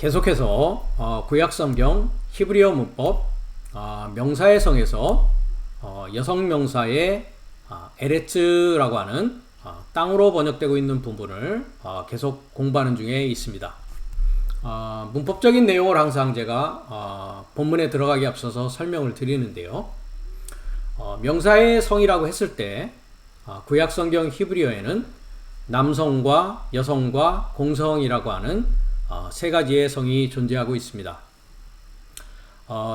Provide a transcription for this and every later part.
계속해서 구약성경 히브리어 문법 명사의 성에서 여성 명사의 에레츠라고 하는 땅으로 번역되고 있는 부분을 계속 공부하는 중에 있습니다. 문법적인 내용을 항상 제가 본문에 들어가기 앞서서 설명을 드리는데요. 명사의 성이라고 했을 때 구약성경 히브리어에는 남성과 여성과 공성이라고 하는 세 가지의 성이 존재하고 있습니다.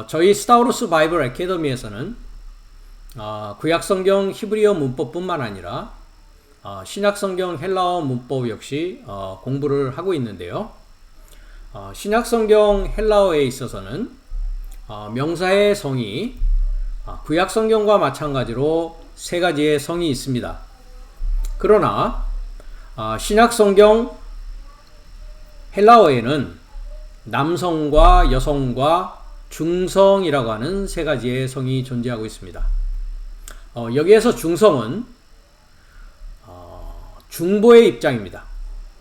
저희 스타우루스 바이블 애캐더미에서는 구약성경 히브리어 문법뿐만 아니라 신약성경 헬라어 문법 역시 공부를 하고 있는데요. 신약성경 헬라어에 있어서는 명사의 성이 구약성경과 마찬가지로 세 가지의 성이 있습니다. 그러나 신약성경 헬라어에는 남성과 여성과 중성이라고 하는 세 가지의 성이 존재하고 있습니다. 여기에서 중성은 중보의 입장입니다.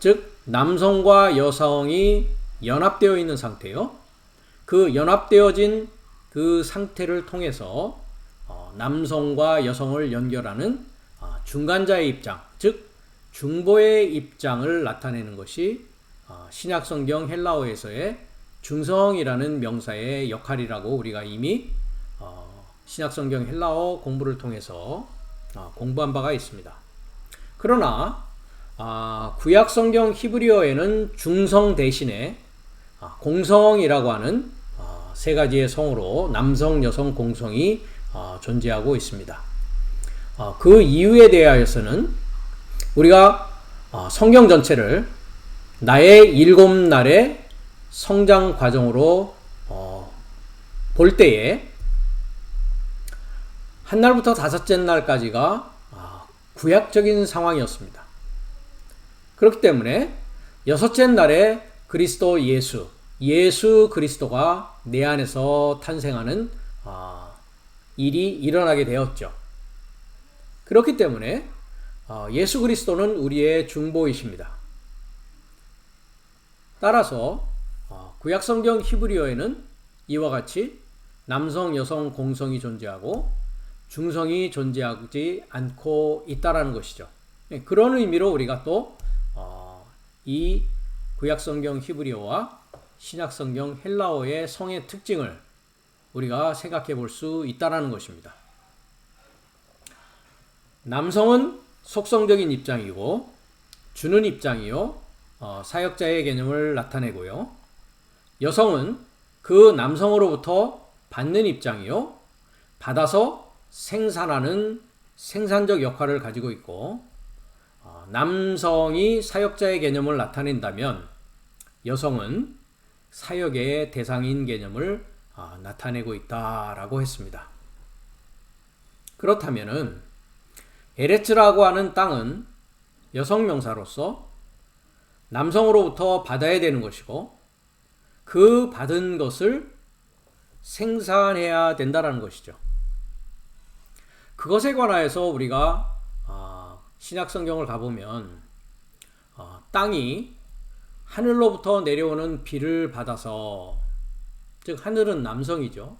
즉 남성과 여성이 연합되어 있는 상태요. 그 연합되어진 그 상태를 통해서 남성과 여성을 연결하는 중간자의 입장, 즉 중보의 입장을 나타내는 것이 신약성경 헬라어에서의 중성이라는 명사의 역할이라고 우리가 이미 신약성경 헬라어 공부를 통해서 공부한 바가 있습니다. 그러나 구약성경 히브리어에는 중성 대신에 공성이라고 하는 세 가지의 성으로 남성, 여성, 공성이 존재하고 있습니다. 그 이유에 대하여서는 우리가 성경 전체를 나의 7날의 성장 과정으로 볼 때에 한 날부터 다섯째 날까지가 구약적인 상황이었습니다. 그렇기 때문에 여섯째 날에 그리스도 예수 그리스도가 내 안에서 탄생하는 일이 일어나게 되었죠. 그렇기 때문에 예수 그리스도는 우리의 중보이십니다. 따라서 구약성경 히브리어에는 이와 같이 남성, 여성, 공성이 존재하고 중성이 존재하지 않고 있다라는 것이죠. 그런 의미로 우리가 또 이 구약성경 히브리어와 신약성경 헬라어의 성의 특징을 우리가 생각해 볼 수 있다라는 것입니다. 남성은 속성적인 입장이고 주는 입장이요, 사역자의 개념을 나타내고요. 여성은 그 남성으로부터 받는 입장이요, 받아서 생산하는 생산적 역할을 가지고 있고, 남성이 사역자의 개념을 나타낸다면 여성은 사역의 대상인 개념을 나타내고 있다라고 했습니다. 그렇다면은 에레츠라고 하는 땅은 여성 명사로서 남성으로부터 받아야 되는 것이고 그 받은 것을 생산해야 된다는 것이죠. 그것에 관하여서 우리가 신약성경을 가보면 땅이 하늘로부터 내려오는 비를 받아서, 즉 하늘은 남성이죠.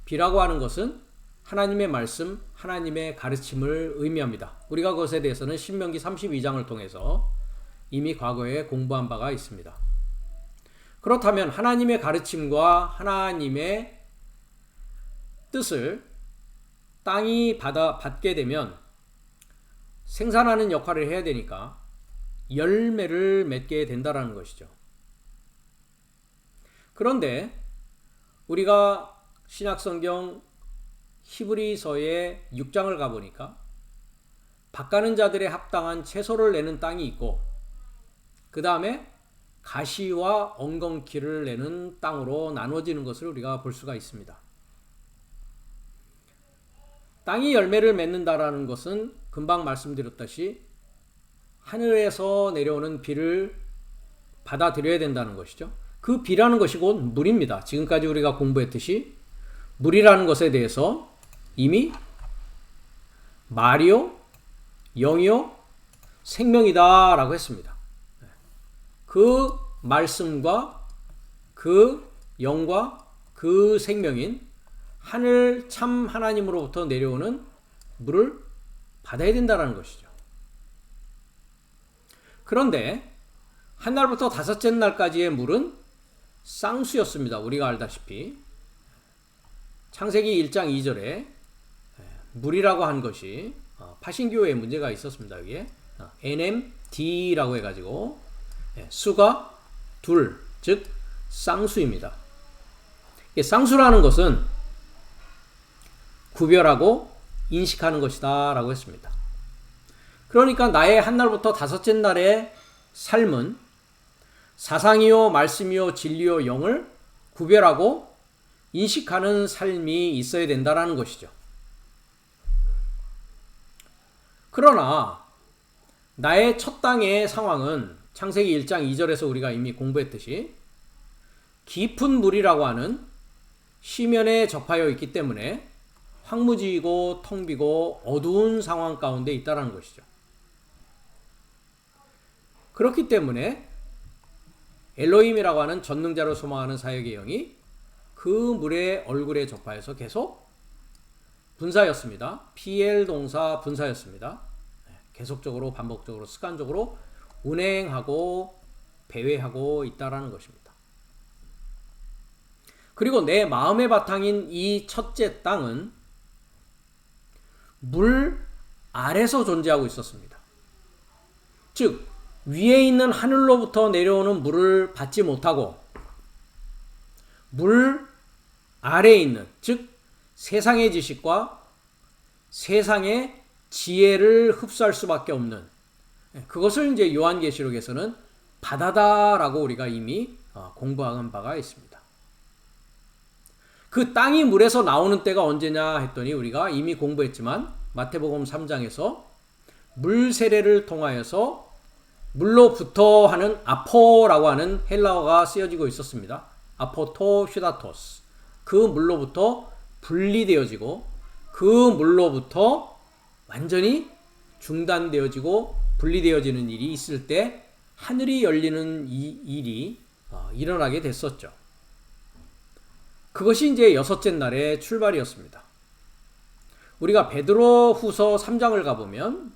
비라고 하는 것은 하나님의 말씀, 하나님의 가르침을 의미합니다. 우리가 그것에 대해서는 신명기 32장을 통해서 이미 과거에 공부한 바가 있습니다. 그렇다면 하나님의 가르침과 하나님의 뜻을 땅이 받게 되면 생산하는 역할을 해야 되니까 열매를 맺게 된다는 것이죠. 그런데 우리가 신약성경 히브리서의 6장을 가보니까 밭가는 자들의 합당한 채소를 내는 땅이 있고 그 다음에 가시와 엉겅퀴를 내는 땅으로 나눠지는 것을 우리가 볼 수가 있습니다. 땅이 열매를 맺는다라는 것은 금방 말씀드렸다시 하늘에서 내려오는 비를 받아들여야 된다는 것이죠. 그 비라는 것이 곧 물입니다. 지금까지 우리가 공부했듯이 물이라는 것에 대해서 이미 말이요, 영이요, 생명이다 라고 했습니다. 그 말씀과 그 영과 그 생명인 하늘 참 하나님으로부터 내려오는 물을 받아야 된다는 것이죠. 그런데 한 날부터 다섯째 날까지의 물은 쌍수였습니다. 우리가 알다시피 창세기 1장 2절에 물이라고 한 것이 파신교에 문제가 있었습니다. 여기에 NMD라고 해가지고 수가 둘, 즉 쌍수입니다. 쌍수라는 것은 구별하고 인식하는 것이다 라고 했습니다. 그러니까 나의 한 날부터 다섯째 날의 삶은 사상이요 말씀이요 진리요 영을 구별하고 인식하는 삶이 있어야 된다라는 것이죠. 그러나 나의 첫 땅의 상황은 창세기 1장 2절에서 우리가 이미 공부했듯이 깊은 물이라고 하는 시면에 접하여 있기 때문에 황무지이고 텅 비고 어두운 상황 가운데 있다는 것이죠. 그렇기 때문에 엘로힘이라고 하는 전능자로 소망하는 사역의 영이 그 물의 얼굴에 접하여서 계속 분사였습니다. PL 동사 분사였습니다. 계속적으로 반복적으로 습관적으로 운행하고 배회하고 있다라는 것입니다. 그리고 내 마음의 바탕인 이 첫째 땅은 물 아래서 존재하고 있었습니다. 즉 위에 있는 하늘로부터 내려오는 물을 받지 못하고 물 아래에 있는, 즉 세상의 지식과 세상의 지혜를 흡수할 수밖에 없는, 그것을 이제 요한계시록에서는 바다다라고 우리가 이미 공부한 바가 있습니다. 그 땅이 물에서 나오는 때가 언제냐 했더니 우리가 이미 공부했지만 마태복음 3장에서 물 세례를 통하여서 물로부터 하는 아포라고 하는 헬라어가 쓰여지고 있었습니다. 아포토 휴다토스. 그 물로부터 분리되어지고 그 물로부터 완전히 중단되어지고 분리되어지는 일이 있을 때 하늘이 열리는 이 일이 일어나게 됐었죠. 그것이 이제 여섯째 날의 출발이었습니다. 우리가 베드로 후서 3장을 가보면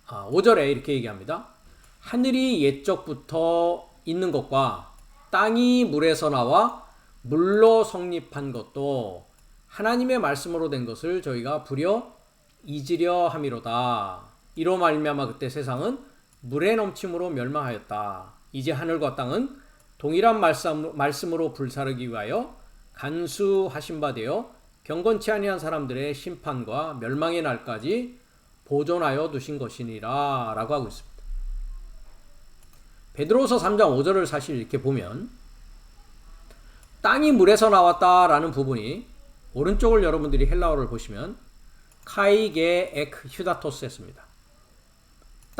5절에 이렇게 얘기합니다. 하늘이 옛적부터 있는 것과 땅이 물에서 나와 물로 성립한 것도 하나님의 말씀으로 된 것을 저희가 부려 잊으려 함이로다. 이로 말미암아 그때 세상은 물의 넘침으로 멸망하였다. 이제 하늘과 땅은 동일한 말씀으로 불사르기 위하여 간수하신 바 되어 경건치 아니한 사람들의 심판과 멸망의 날까지 보존하여 두신 것이니라 라고 하고 있습니다. 베드로서 3장 5절을 사실 이렇게 보면 땅이 물에서 나왔다라는 부분이 오른쪽을 여러분들이 헬라어를 보시면 카이게 엑 휴다토스였습니다.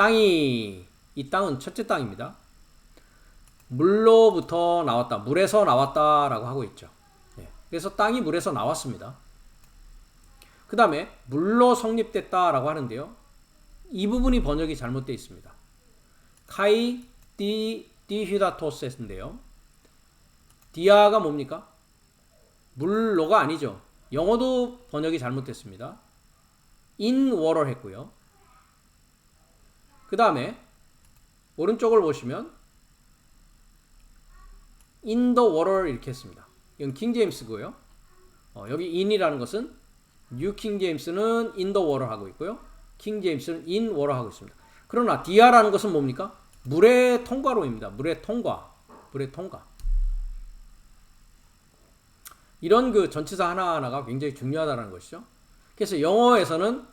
이 땅은 첫째 땅입니다. 물로부터 나왔다, 물에서 나왔다라고 하고 있죠. 그래서 땅이 물에서 나왔습니다. 그 다음에 물로 성립됐다라고 하는데요. 이 부분이 번역이 잘못되어 있습니다. 카이 디히다토스인데요. 디아가 뭡니까? 물로가 아니죠. 영어도 번역이 잘못됐습니다. in water 했고요. 그 다음에 오른쪽을 보시면 in the water 이렇게 했습니다. 이건 킹제임스고요. 여기 in이라는 것은 뉴 킹제임스는 in the water 하고 있고요. 킹제임스는 in water 하고 있습니다. 그러나 디아라는 것은 뭡니까? 물의 통과로입니다. 물의 통과. 이런 그 전치사 하나하나가 굉장히 중요하다는 것이죠. 그래서 영어에서는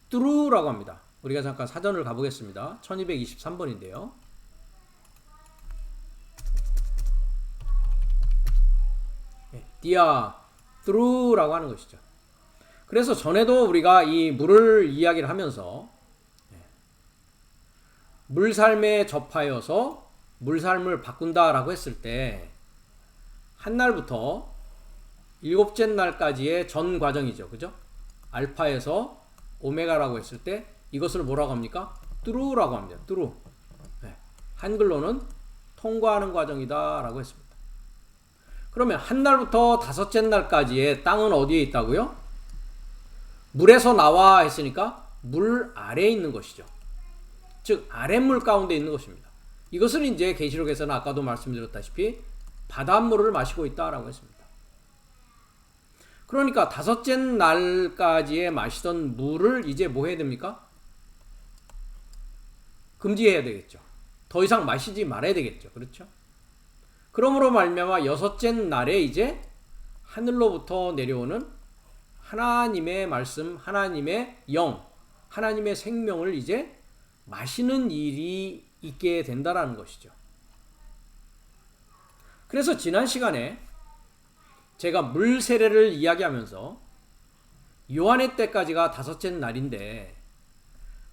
through라고 합니다. 우리가 잠깐 사전을 가보겠습니다. 1223번인데요. 디아, through라고 하는 것이죠. 그래서 전에도 우리가 이 물을 이야기를 하면서 물삶에 접하여서 물삶을 바꾼다라고 했을 때 한 날부터 일곱째 날까지의 전 과정이죠. 그죠? 알파에서 오메가라고 했을 때 이것을 뭐라고 합니까? 뚜루라고 합니다. 뚜루. 한글로는 통과하는 과정이다라고 했습니다. 그러면 한 날부터 다섯째 날까지의 땅은 어디에 있다고요? 물에서 나와 했으니까 물 아래에 있는 것이죠. 즉 아랫물 가운데 있는 것입니다. 이것을 이제 계시록에서는 아까도 말씀드렸다시피 바닷물을 마시고 있다라고 했습니다. 그러니까 다섯째 날까지에 마시던 물을 이제 뭐 해야 됩니까? 금지해야 되겠죠. 더 이상 마시지 말아야 되겠죠. 그렇죠? 그러므로 말미암아 여섯째 날에 이제 하늘로부터 내려오는 하나님의 말씀, 하나님의 영, 하나님의 생명을 이제 마시는 일이 있게 된다라는 것이죠. 그래서 지난 시간에 제가 물 세례를 이야기하면서 요한의 때까지가 다섯째 날인데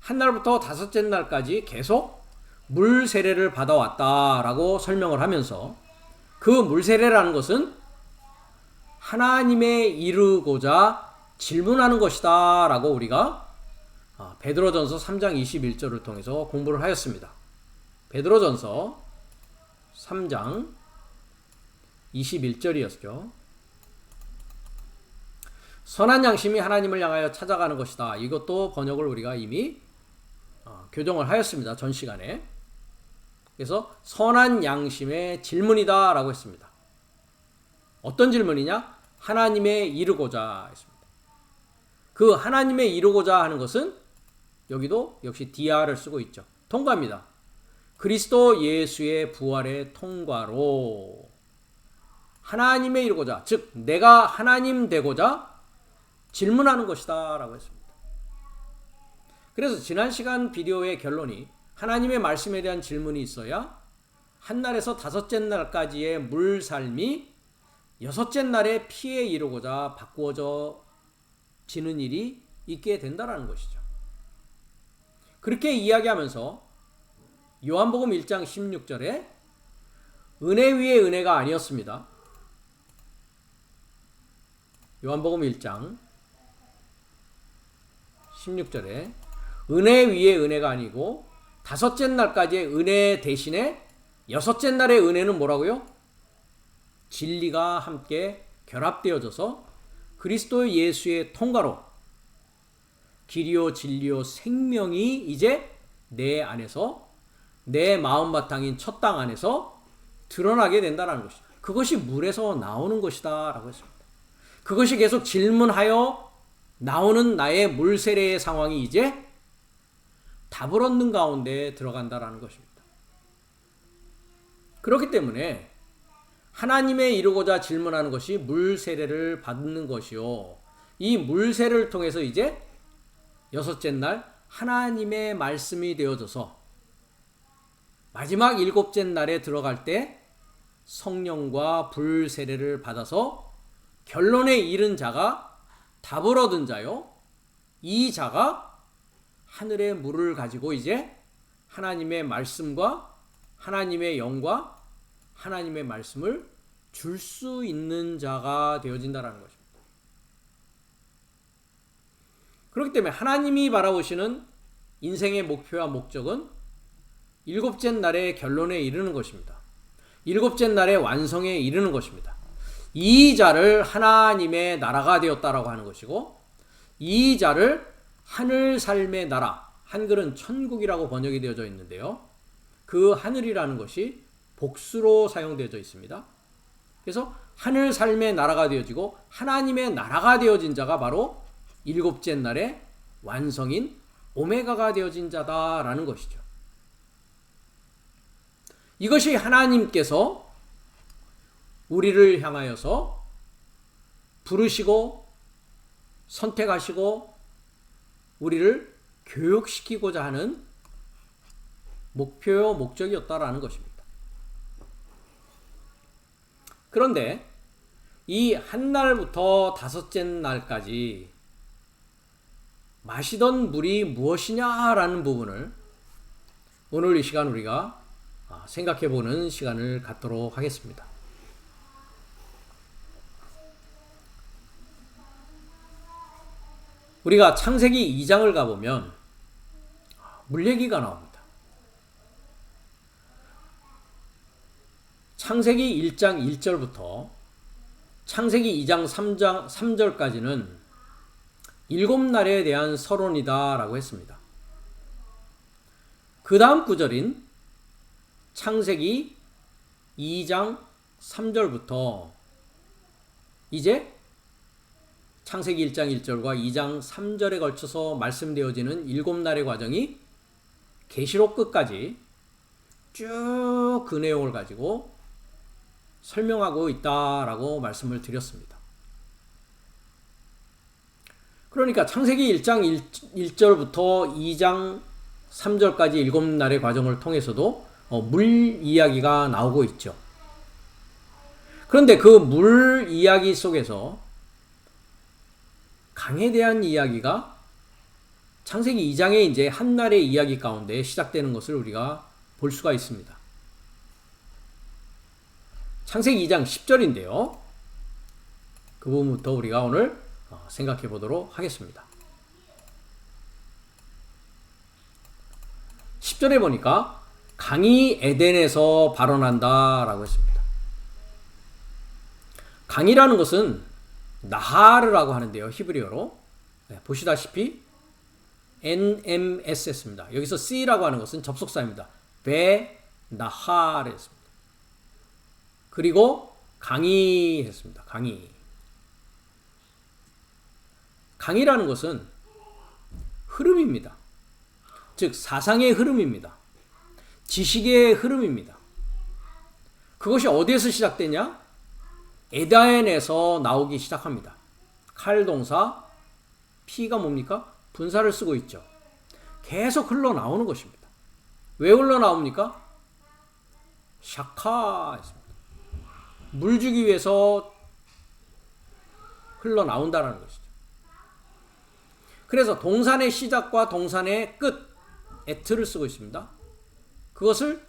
한 날부터 다섯째 날까지 계속 물 세례를 받아왔다라고 설명을 하면서 그 물 세례라는 것은 하나님에 이르고자 질문하는 것이다 라고 우리가 베드로전서 3장 21절을 통해서 공부를 하였습니다. 베드로전서 3장 21절이었죠. 선한 양심이 하나님을 향하여 찾아가는 것이다. 이것도 번역을 우리가 이미 교정을 하였습니다. 전 시간에. 그래서 선한 양심의 질문이다 라고 했습니다. 어떤 질문이냐? 하나님에 이르고자 했습니다. 그 하나님에 이르고자 하는 것은 여기도 역시 dia를 쓰고 있죠. 통과입니다. 그리스도 예수의 부활의 통과로 하나님에 이르고자, 즉 내가 하나님 되고자 질문하는 것이다 라고 했습니다. 그래서 지난 시간 비디오의 결론이 하나님의 말씀에 대한 질문이 있어야 한 날에서 다섯째 날까지의 물 삶이 여섯째 날에 피에 이르고자 바꾸어져 지는 일이 있게 된다는 것이죠. 그렇게 이야기하면서 요한복음 1장 16절에 은혜 위에 은혜가 아니었습니다. 요한복음 1장 16절에 은혜 위에 은혜가 아니고 다섯째 날까지의 은혜 대신에 여섯째 날의 은혜는 뭐라고요? 진리가 함께 결합되어져서 그리스도 예수의 통과로 길이요 진리요 생명이 이제 내 안에서 내 마음 바탕인 첫 땅 안에서 드러나게 된다는 것이죠. 그것이 물에서 나오는 것이다 라고 했습니다. 그것이 계속 질문하여 나오는 나의 물 세례의 상황이 이제 답을 얻는 가운데 들어간다라는 것입니다. 그렇기 때문에 하나님에 이르고자 질문하는 것이 물 세례를 받는 것이요. 이 물 세례를 통해서 이제 여섯째 날 하나님의 말씀이 되어져서 마지막 일곱째 날에 들어갈 때 성령과 불 세례를 받아서 결론에 이른 자가 답을 얻은 자요. 이 자가 하늘의 물을 가지고 이제 하나님의 말씀과 하나님의 영과 하나님의 말씀을 줄 수 있는 자가 되어진다는 것입니다. 그렇기 때문에 하나님이 바라보시는 인생의 목표와 목적은 일곱째 날의 결론에 이르는 것입니다. 일곱째 날의 완성에 이르는 것입니다. 이 자를 하나님의 나라가 되었다라고 하는 것이고 이 자를 하늘 삶의 나라, 한글은 천국이라고 번역이 되어져 있는데요. 그 하늘이라는 것이 복수로 사용되어져 있습니다. 그래서 하늘 삶의 나라가 되어지고 하나님의 나라가 되어진 자가 바로 일곱째 날의 완성인 오메가가 되어진 자다라는 것이죠. 이것이 하나님께서 우리를 향하여서 부르시고 선택하시고 우리를 교육시키고자 하는 목표요 목적이었다라는 것입니다. 그런데 이 한 날부터 다섯째 날까지 마시던 물이 무엇이냐라는 부분을 오늘 이 시간 우리가 생각해보는 시간을 갖도록 하겠습니다. 우리가 창세기 2장을 가보면 물 얘기가 나옵니다. 창세기 1장 1절부터 창세기 2장 3절까지는 7날에 대한 서론이다라고 했습니다. 그 다음 구절인 창세기 2장 3절부터 이제 창세기 1장 1절과 2장 3절에 걸쳐서 말씀되어지는 7날의 과정이 계시록 끝까지 쭉 그 내용을 가지고 설명하고 있다라고 말씀을 드렸습니다. 그러니까 창세기 1장 1절부터 2장 3절까지 7날의 과정을 통해서도 물 이야기가 나오고 있죠. 그런데 그 물 이야기 속에서 강에 대한 이야기가 창세기 2장의 이제 한날의 이야기 가운데 시작되는 것을 우리가 볼 수가 있습니다. 창세기 2장 10절인데요. 그 부분부터 우리가 오늘 생각해 보도록 하겠습니다. 10절에 보니까 강이 에덴에서 발원한다라고 했습니다. 강이라는 것은 나하르라고 하는데요. 히브리어로. 보시다시피 NMSS입니다. 여기서 C라고 하는 것은 접속사입니다. 베 나하르 했습니다. 그리고 강이 했습니다. 강이. 강이라는 것은 흐름입니다. 즉 사상의 흐름입니다. 지식의 흐름입니다. 그것이 어디에서 시작되냐? 에덴에서 나오기 시작합니다. 칼 동사, P가 뭡니까? 분사를 쓰고 있죠. 계속 흘러나오는 것입니다. 왜 흘러나옵니까? 샤카 했습니다. 물 주기 위해서 흘러나온다는 것이죠. 그래서 동산의 시작과 동산의 끝, 에트를 쓰고 있습니다. 그것을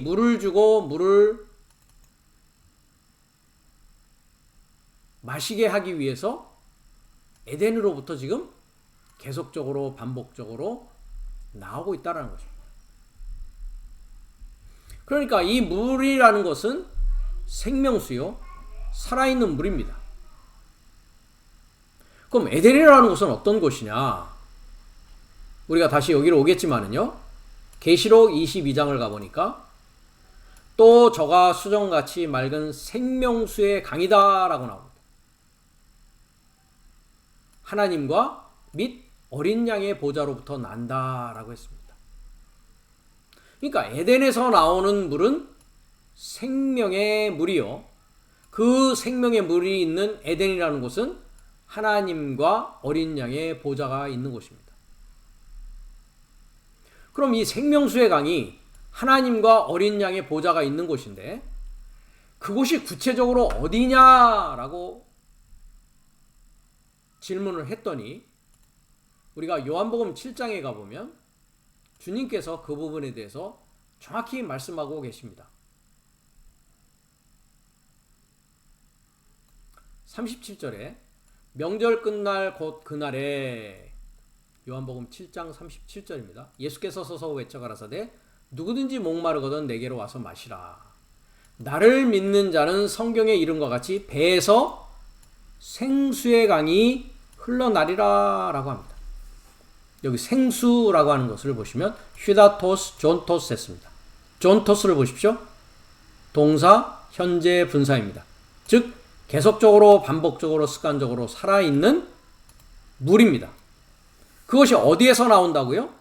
물을 주고 물을 마시게 하기 위해서 에덴으로부터 지금 계속적으로 반복적으로 나오고 있다는 것입니다. 그러니까 이 물이라는 것은 생명수요, 살아있는 물입니다. 그럼 에덴이라는 곳은 어떤 곳이냐? 우리가 다시 여기로 오겠지만은요, 계시록 22장을 가보니까 또 저가 수정같이 맑은 생명수의 강이다라고 나옵니다. 하나님과 및 어린 양의 보좌로부터 난다라고 했습니다. 그러니까 에덴에서 나오는 물은 생명의 물이요. 그 생명의 물이 있는 에덴이라는 곳은 하나님과 어린 양의 보좌가 있는 곳입니다. 그럼 이 생명수의 강이 하나님과 어린 양의 보좌가 있는 곳인데 그곳이 구체적으로 어디냐라고 질문을 했더니 우리가 요한복음 7장에 가보면 주님께서 그 부분에 대해서 정확히 말씀하고 계십니다. 37절에 명절 끝날 곧 그날에 요한복음 7장 37절입니다. 예수께서 서서 외쳐 가라사대 누구든지 목마르거든 내게로 와서 마시라. 나를 믿는 자는 성경에 이른과 같이 배에서 생수의 강이 흘러나리라 라고 합니다. 여기 생수라고 하는 것을 보시면 휴다토스, 존토스 했습니다. 존토스를 보십시오. 동사, 현재 분사입니다. 즉 계속적으로 반복적으로 습관적으로 살아있는 물입니다. 그것이 어디에서 나온다고요?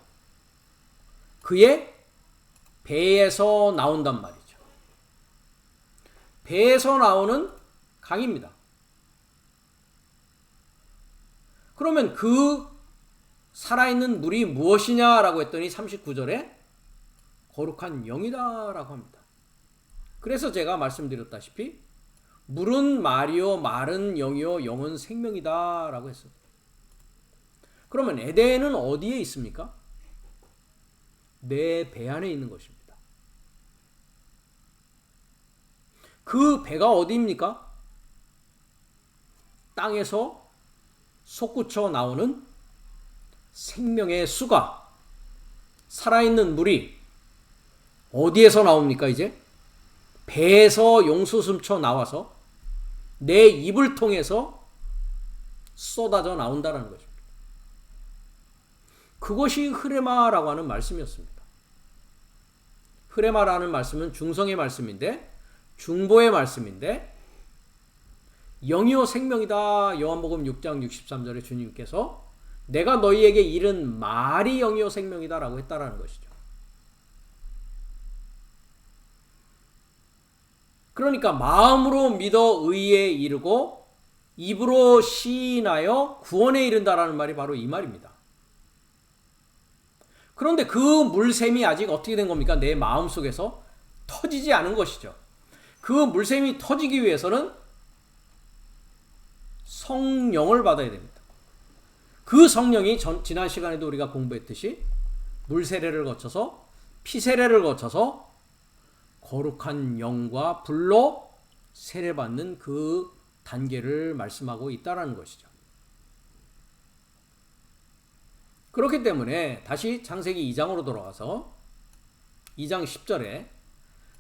그의 배에서 나온단 말이죠. 배에서 나오는 강입니다. 그러면 그 살아있는 물이 무엇이냐라고 했더니 39절에 거룩한 영이다라고 합니다. 그래서 제가 말씀드렸다시피 물은 말이요 말은 영이요 영은 생명이다라고 했습니다. 그러면 에덴은 어디에 있습니까? 내 배 안에 있는 것입니다. 그 배가 어디입니까? 땅에서 솟구쳐 나오는 생명의 수가, 살아있는 물이 어디에서 나옵니까? 이제 배에서 용수숨쳐 나와서 내 입을 통해서 쏟아져 나온다는 것입니다. 그것이 흐레마라고 하는 말씀이었습니다. 흐레마라는 말씀은 중성의 말씀인데, 중보의 말씀인데, 영이요 생명이다. 요한복음 6장 63절에 주님께서 내가 너희에게 이른 말이 영이요 생명이다 라고 했다라는 것이죠. 그러니까 마음으로 믿어 의에 이르고 입으로 시인하여 구원에 이른다라는 말이 바로 이 말입니다. 그런데 그 물샘이 아직 어떻게 된 겁니까? 내 마음속에서 터지지 않은 것이죠. 그 물샘이 터지기 위해서는 성령을 받아야 됩니다. 그 성령이 지난 시간에도 우리가 공부했듯이 물세례를 거쳐서 피세례를 거쳐서 거룩한 영과 불로 세례받는 그 단계를 말씀하고 있다는 것이죠. 그렇기 때문에 다시 창세기 2장으로 돌아가서 2장 10절에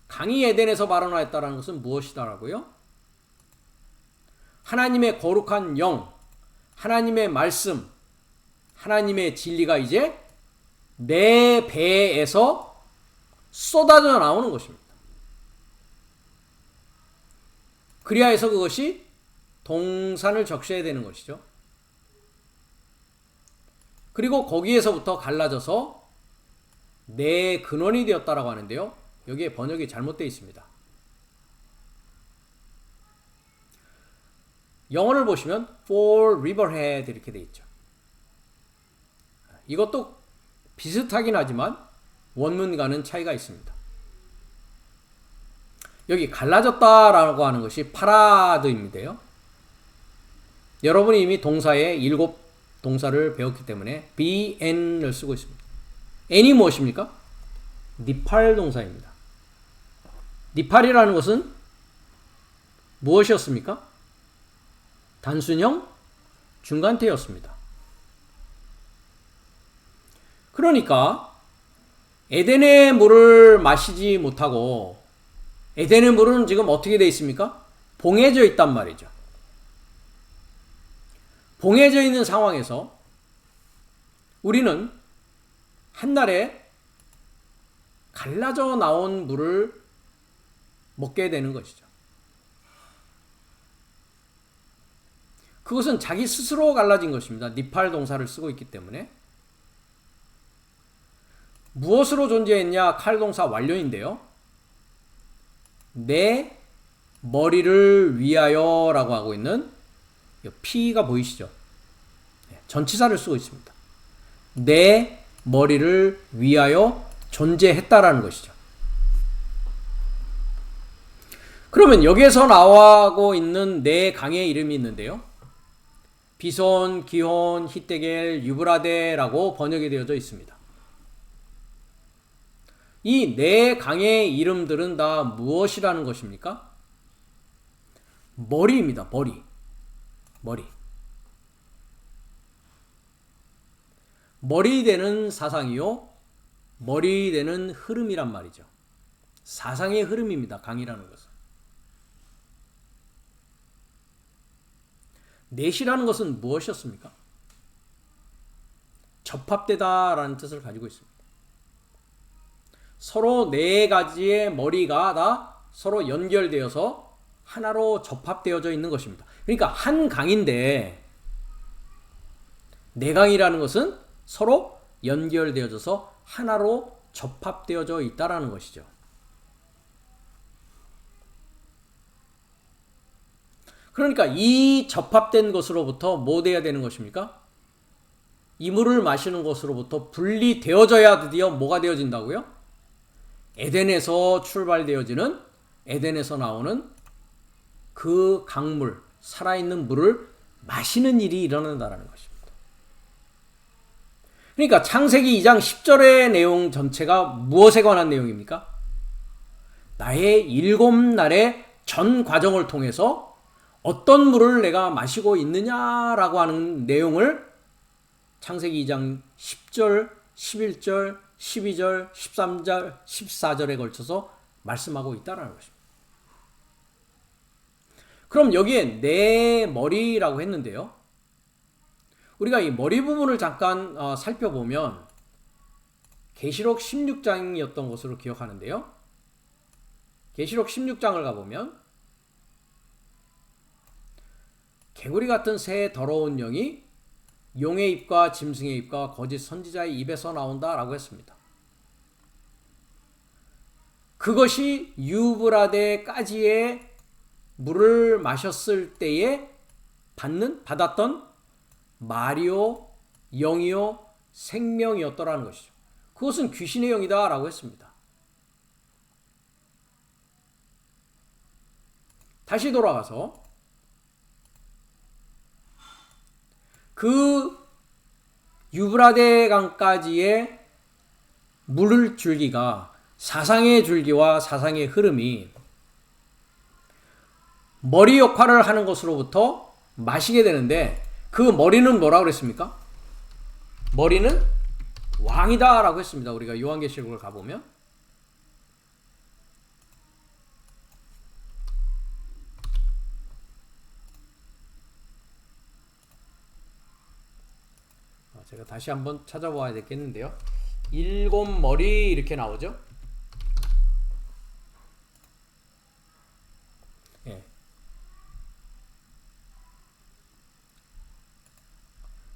강이 에덴에서 발원하였다는 것은 무엇이다라고요? 하나님의 거룩한 영, 하나님의 말씀, 하나님의 진리가 이제 내 배에서 쏟아져 나오는 것입니다. 그리하여서 그것이 동산을 적셔야 되는 것이죠. 그리고 거기에서부터 갈라져서 내 근원이 되었다라고 하는데요. 여기에 번역이 잘못되어 있습니다. 영어를 보시면 for riverhead 이렇게 되어 있죠. 이것도 비슷하긴 하지만 원문과는 차이가 있습니다. 여기 갈라졌다라고 하는 것이 파라드인데요. 여러분이 이미 동사의 7 동사를 배웠기 때문에 BN을 쓰고 있습니다. N이 무엇입니까? 니팔 동사입니다. 니팔이라는 것은 무엇이었습니까? 단순형 중간태였습니다. 그러니까 에덴의 물을 마시지 못하고 에덴의 물은 지금 어떻게 되어 있습니까? 봉해져 있단 말이죠. 봉해져 있는 상황에서 우리는 한날에 갈라져 나온 물을 먹게 되는 것이죠. 그것은 자기 스스로 갈라진 것입니다. 니팔 동사를 쓰고 있기 때문에. 무엇으로 존재했냐? 칼 동사 완료인데요. 내 머리를 위하여 라고 하고 있는 P가 보이시죠? 전치사를 쓰고 있습니다. 내 머리를 위하여 존재했다라는 것이죠. 그러면 여기에서 나오고 있는 네 강의 이름이 있는데요. 비손, 기혼, 히데겔, 유브라데라고 번역이 되어져 있습니다. 이 네 강의 이름들은 다 무엇이라는 것입니까? 머리입니다. 머리. 머리 되는 사상이요. 머리 되는 흐름이란 말이죠. 사상의 흐름입니다. 강이라는 것은. 넷이라는 것은 무엇이었습니까? 접합되다라는 뜻을 가지고 있습니다. 서로 네 가지의 머리가 다 서로 연결되어서 하나로 접합되어져 있는 것입니다. 그러니까 한 강인데 네 강이라는 것은 서로 연결되어져서 하나로 접합되어져 있다라는 것이죠. 그러니까 이 접합된 것으로부터 뭐 돼야 되는 것입니까? 이 물을 마시는 것으로부터 분리되어져야 드디어 뭐가 되어진다고요? 에덴에서 출발되어지는, 에덴에서 나오는 그 강물, 살아있는 물을 마시는 일이 일어난다는 것입니다. 그러니까 창세기 2장 10절의 내용 전체가 무엇에 관한 내용입니까? 나의 7날의 전 과정을 통해서 어떤 물을 내가 마시고 있느냐라고 하는 내용을 창세기 2장 10절, 11절, 12절, 13절, 14절에 걸쳐서 말씀하고 있다는 것입니다. 그럼 여기에 내 머리라고 했는데요. 우리가 이 머리 부분을 잠깐 살펴보면 계시록 16장이었던 것으로 기억하는데요. 계시록 16장을 가보면 개구리 같은 새 더러운 영이 용의 입과 짐승의 입과 거짓 선지자의 입에서 나온다라고 했습니다. 그것이 유브라데까지의 물을 마셨을 때에 받았던 말이요, 영이요, 생명이었더라는 것이죠. 그것은 귀신의 영이다라고 했습니다. 다시 돌아가서 그 유브라데 강까지의 물을 줄기가 사상의 줄기와 사상의 흐름이 머리 역할을 하는 것으로부터 마시게 되는데 그 머리는 뭐라고 그랬습니까? 머리는 왕이다 라고 했습니다. 우리가 요한계시록을 가보면 제가 다시 한번 찾아봐야 되겠는데요. 7머리 이렇게 나오죠. 예.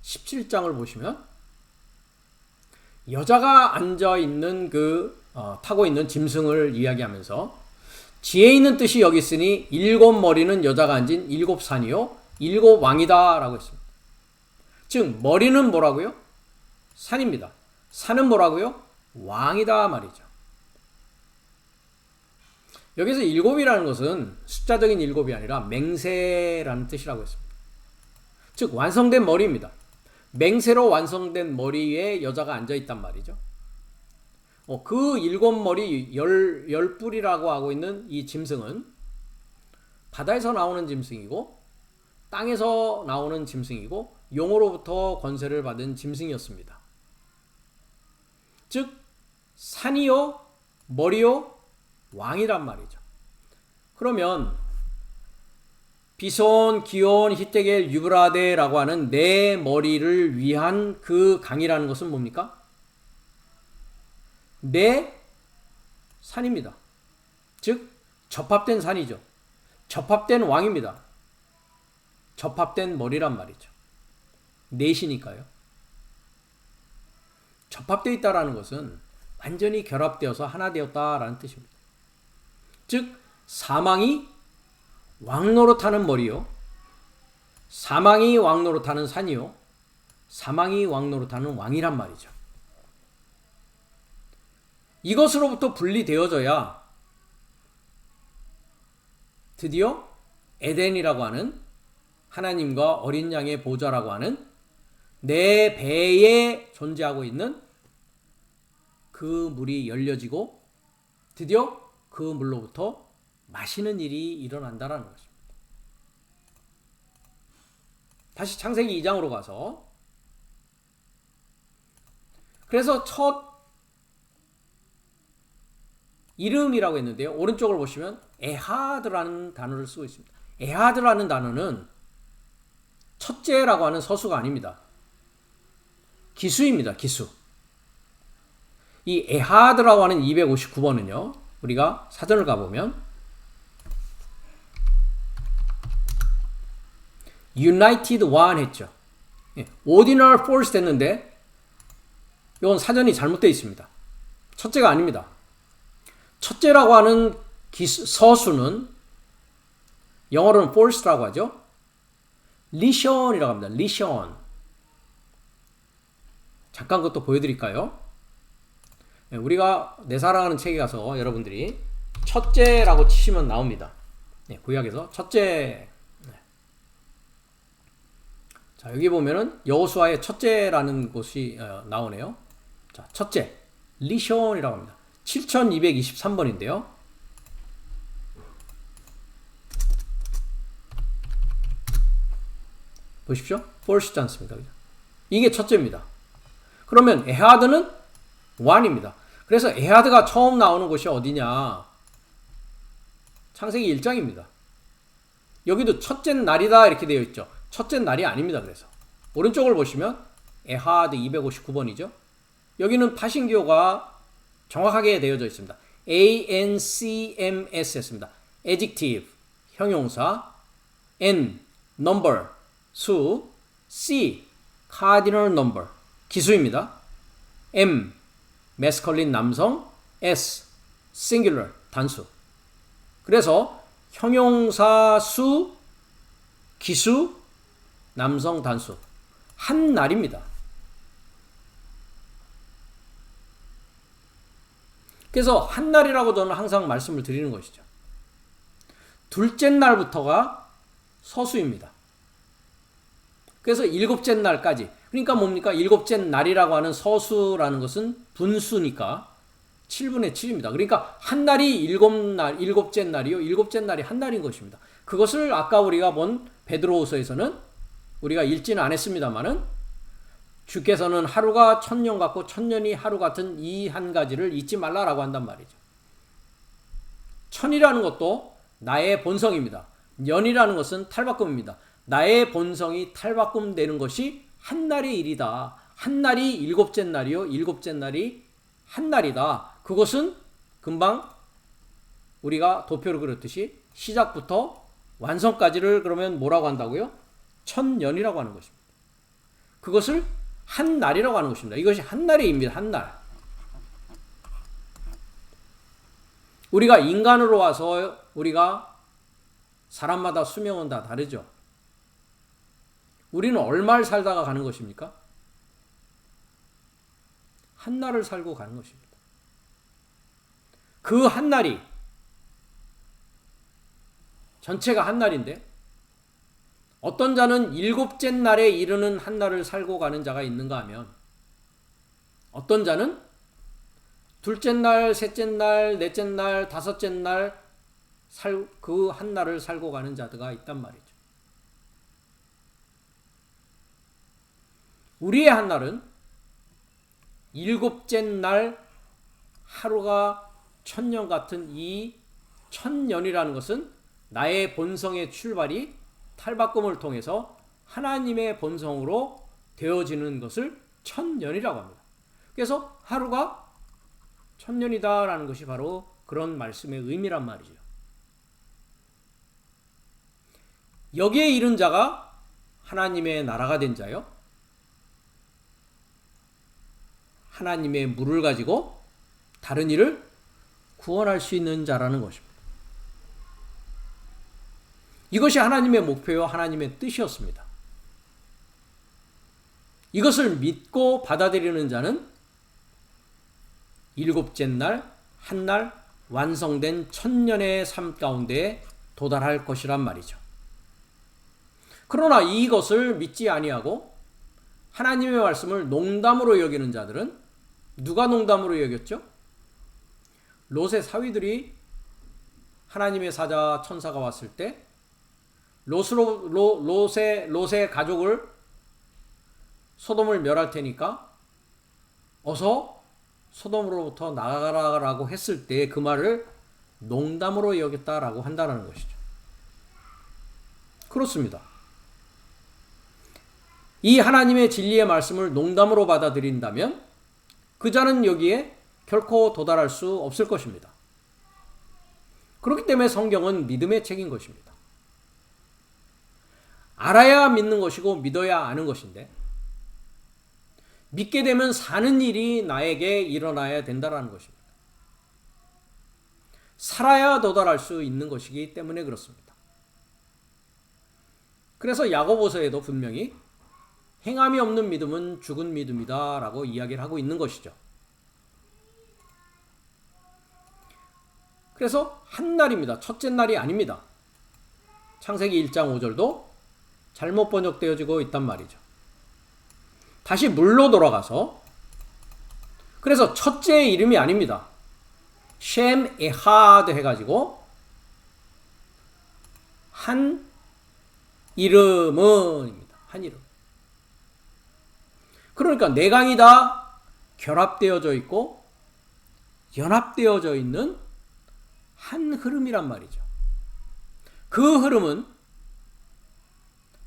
17장을 보시면 여자가 앉아있는 타고 있는 짐승을 이야기하면서 지혜 있는 뜻이 여기 있으니 7머리는 여자가 앉은 7산이요 7왕이다 라고 했습니다. 즉 머리는 뭐라고요? 산입니다. 산은 뭐라고요? 왕이다 말이죠. 여기서 7이라는 것은 숫자적인 7이 아니라 맹세라는 뜻이라고 했습니다. 즉 완성된 머리입니다. 맹세로 완성된 머리에 여자가 앉아있단 말이죠. 그 7머리 10뿔이라고 하고 있는 이 짐승은 바다에서 나오는 짐승이고 땅에서 나오는 짐승이고 용으로부터 권세를 받은 짐승이었습니다. 즉 산이요 머리요 왕이란 말이죠. 그러면 비손, 기온, 히데겔, 유브라데라고 하는 네 머리를 위한 그 강이라는 것은 뭡니까? 네 산입니다. 즉 접합된 산이죠. 접합된 왕입니다. 접합된 머리란 말이죠. 넷이니까요. 접합되어 있다라는 것은 완전히 결합되어서 하나 되었다라는 뜻입니다. 즉 사망이 왕노릇하는 머리요, 사망이 왕노릇하는 산이요, 사망이 왕노릇하는 왕이란 말이죠. 이것으로부터 분리되어져야 드디어 에덴이라고 하는 하나님과 어린 양의 보좌라고 하는 내 배에 존재하고 있는 그 물이 열려지고 드디어 그 물로부터 마시는 일이 일어난다라는 것입니다. 다시 창세기 2장으로 가서 그래서 첫 이름이라고 했는데요. 오른쪽을 보시면 에하드라는 단어를 쓰고 있습니다. 에하드라는 단어는 첫째라고 하는 서수가 아닙니다. 기수입니다. 기수. 이 에하드라고 하는 259번은요. 우리가 사전을 가보면 United One 했죠. Ordinal Force 됐는데 이건 사전이 잘못되어 있습니다. 첫째가 아닙니다. 첫째라고 하는 서수는 영어로는 force라고 하죠. 리션이라고 합니다. 리션. 잠깐 그것도 보여드릴까요? 우리가 내 사랑하는 책에 가서 여러분들이 첫째라고 치시면 나옵니다. 구약에서 첫째. 자, 여기 보면은 여호수아의 첫째라는 곳이 나오네요. 자, 첫째. 리션이라고 합니다. 7223번인데요. 보십시오. force지 않습니까? 이게 첫째입니다. 그러면 에하드는 one입니다. 그래서 에하드가 처음 나오는 곳이 어디냐? 창세기 1장입니다. 여기도 첫째 날이다 이렇게 되어 있죠. 첫째 날이 아닙니다. 그래서 오른쪽을 보시면 에하드 259번이죠. 여기는 파신기호가 정확하게 되어져 있습니다. ANCMS 했습니다. adjective, 형용사, N, number, 수, C, cardinal number, 기수입니다. M, masculine 남성, S, singular, 단수. 그래서 형용사 수, 기수, 남성 단수. 한 날입니다. 그래서 한 날이라고 저는 항상 말씀을 드리는 것이죠. 둘째 날부터가 서수입니다. 그래서 일곱째 날까지. 그러니까 뭡니까? 일곱째 날이라고 하는 서수라는 것은 분수니까 7분의 7입니다. 그러니까 한 날이 일곱째 날이요. 일곱째 날이 한 날인 것입니다. 그것을 아까 우리가 본 베드로후서에서는 우리가 읽지는 않았습니다만은 주께서는 하루가 천년 같고 천년이 하루 같은 이 한 가지를 잊지 말라라고 한단 말이죠. 천이라는 것도 나의 본성입니다. 년이라는 것은 탈바꿈입니다. 나의 본성이 탈바꿈되는 것이 한 날의 일이다. 한 날이 일곱째 날이요. 일곱째 날이 한 날이다. 그것은 금방 우리가 도표를 그렸듯이 시작부터 완성까지를 그러면 뭐라고 한다고요? 천년이라고 하는 것입니다. 그것을 한 날이라고 하는 것입니다. 이것이 한 날의 일입니다. 한 날. 우리가 인간으로 와서 우리가 사람마다 수명은 다 다르죠. 우리는 얼마를 살다가 가는 것입니까? 한 날을 살고 가는 것입니다. 그 한 날이 전체가 한 날인데 어떤 자는 일곱째 날에 이르는 한 날을 살고 가는 자가 있는가 하면 어떤 자는 둘째 날, 셋째 날, 넷째 날, 다섯째 날 그 한 날을 살고 가는 자가 있단 말이죠. 우리의 한 날은 일곱째 날 하루가 천년 같은 이 천년이라는 것은 나의 본성의 출발이 탈바꿈을 통해서 하나님의 본성으로 되어지는 것을 천년이라고 합니다. 그래서 하루가 천년이다라는 것이 바로 그런 말씀의 의미란 말이죠. 여기에 이른 자가 하나님의 나라가 된 자요. 하나님의 물을 가지고 다른 이를 구원할 수 있는 자라는 것입니다. 이것이 하나님의 목표요 하나님의 뜻이었습니다. 이것을 믿고 받아들이는 자는 일곱째 날, 한 날 완성된 천년의 삶 가운데 도달할 것이란 말이죠. 그러나 이것을 믿지 아니하고 하나님의 말씀을 농담으로 여기는 자들은 누가 농담으로 여겼죠? 롯의 사위들이 하나님의 사자 천사가 왔을 때 롯의 가족을 소돔을 멸할 테니까 어서 소돔으로부터 나가라고 했을 때 그 말을 농담으로 여겼다라고 한다는 것이죠. 그렇습니다. 이 하나님의 진리의 말씀을 농담으로 받아들인다면 그 자는 여기에 결코 도달할 수 없을 것입니다. 그렇기 때문에 성경은 믿음의 책인 것입니다. 알아야 믿는 것이고 믿어야 아는 것인데 믿게 되면 사는 일이 나에게 일어나야 된다는 것입니다. 살아야 도달할 수 있는 것이기 때문에 그렇습니다. 그래서 야고보서에도 분명히 행함이 없는 믿음은 죽은 믿음이다 라고 이야기를 하고 있는 것이죠. 그래서 한 날입니다. 첫째 날이 아닙니다. 창세기 1장 5절도 잘못 번역되어지고 있단 말이죠. 다시 물로 돌아가서 그래서 첫째의 이름이 아닙니다. 셴 에하드 해가지고 한 이름은입니다. 한 이름. 그러니까 내강이 다 결합되어져 있고 연합되어져 있는 한 흐름이란 말이죠. 그 흐름은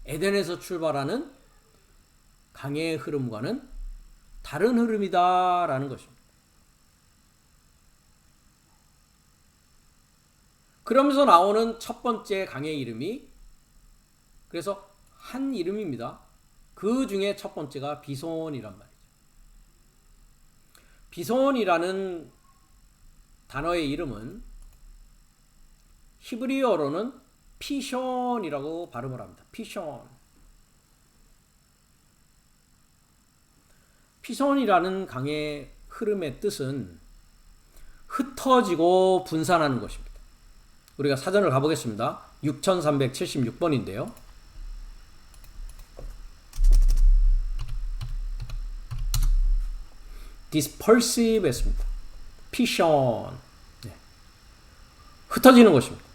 에덴에서 출발하는 강의 흐름과는 다른 흐름이다라는 것입니다. 그러면서 나오는 첫 번째 강의 이름이 그래서 한 이름입니다. 그 중에 첫 번째가 비손이란 말이죠. 비손이라는 단어의 이름은 히브리어로는 피숑이라고 발음을 합니다. 피숑. 피손이라는 강의 흐름의 뜻은 흩어지고 분산하는 것입니다. 우리가 사전을 가보겠습니다. 6376번인데요. dispersive 했습니다. 피션. 네. 흩어지는 것입니다.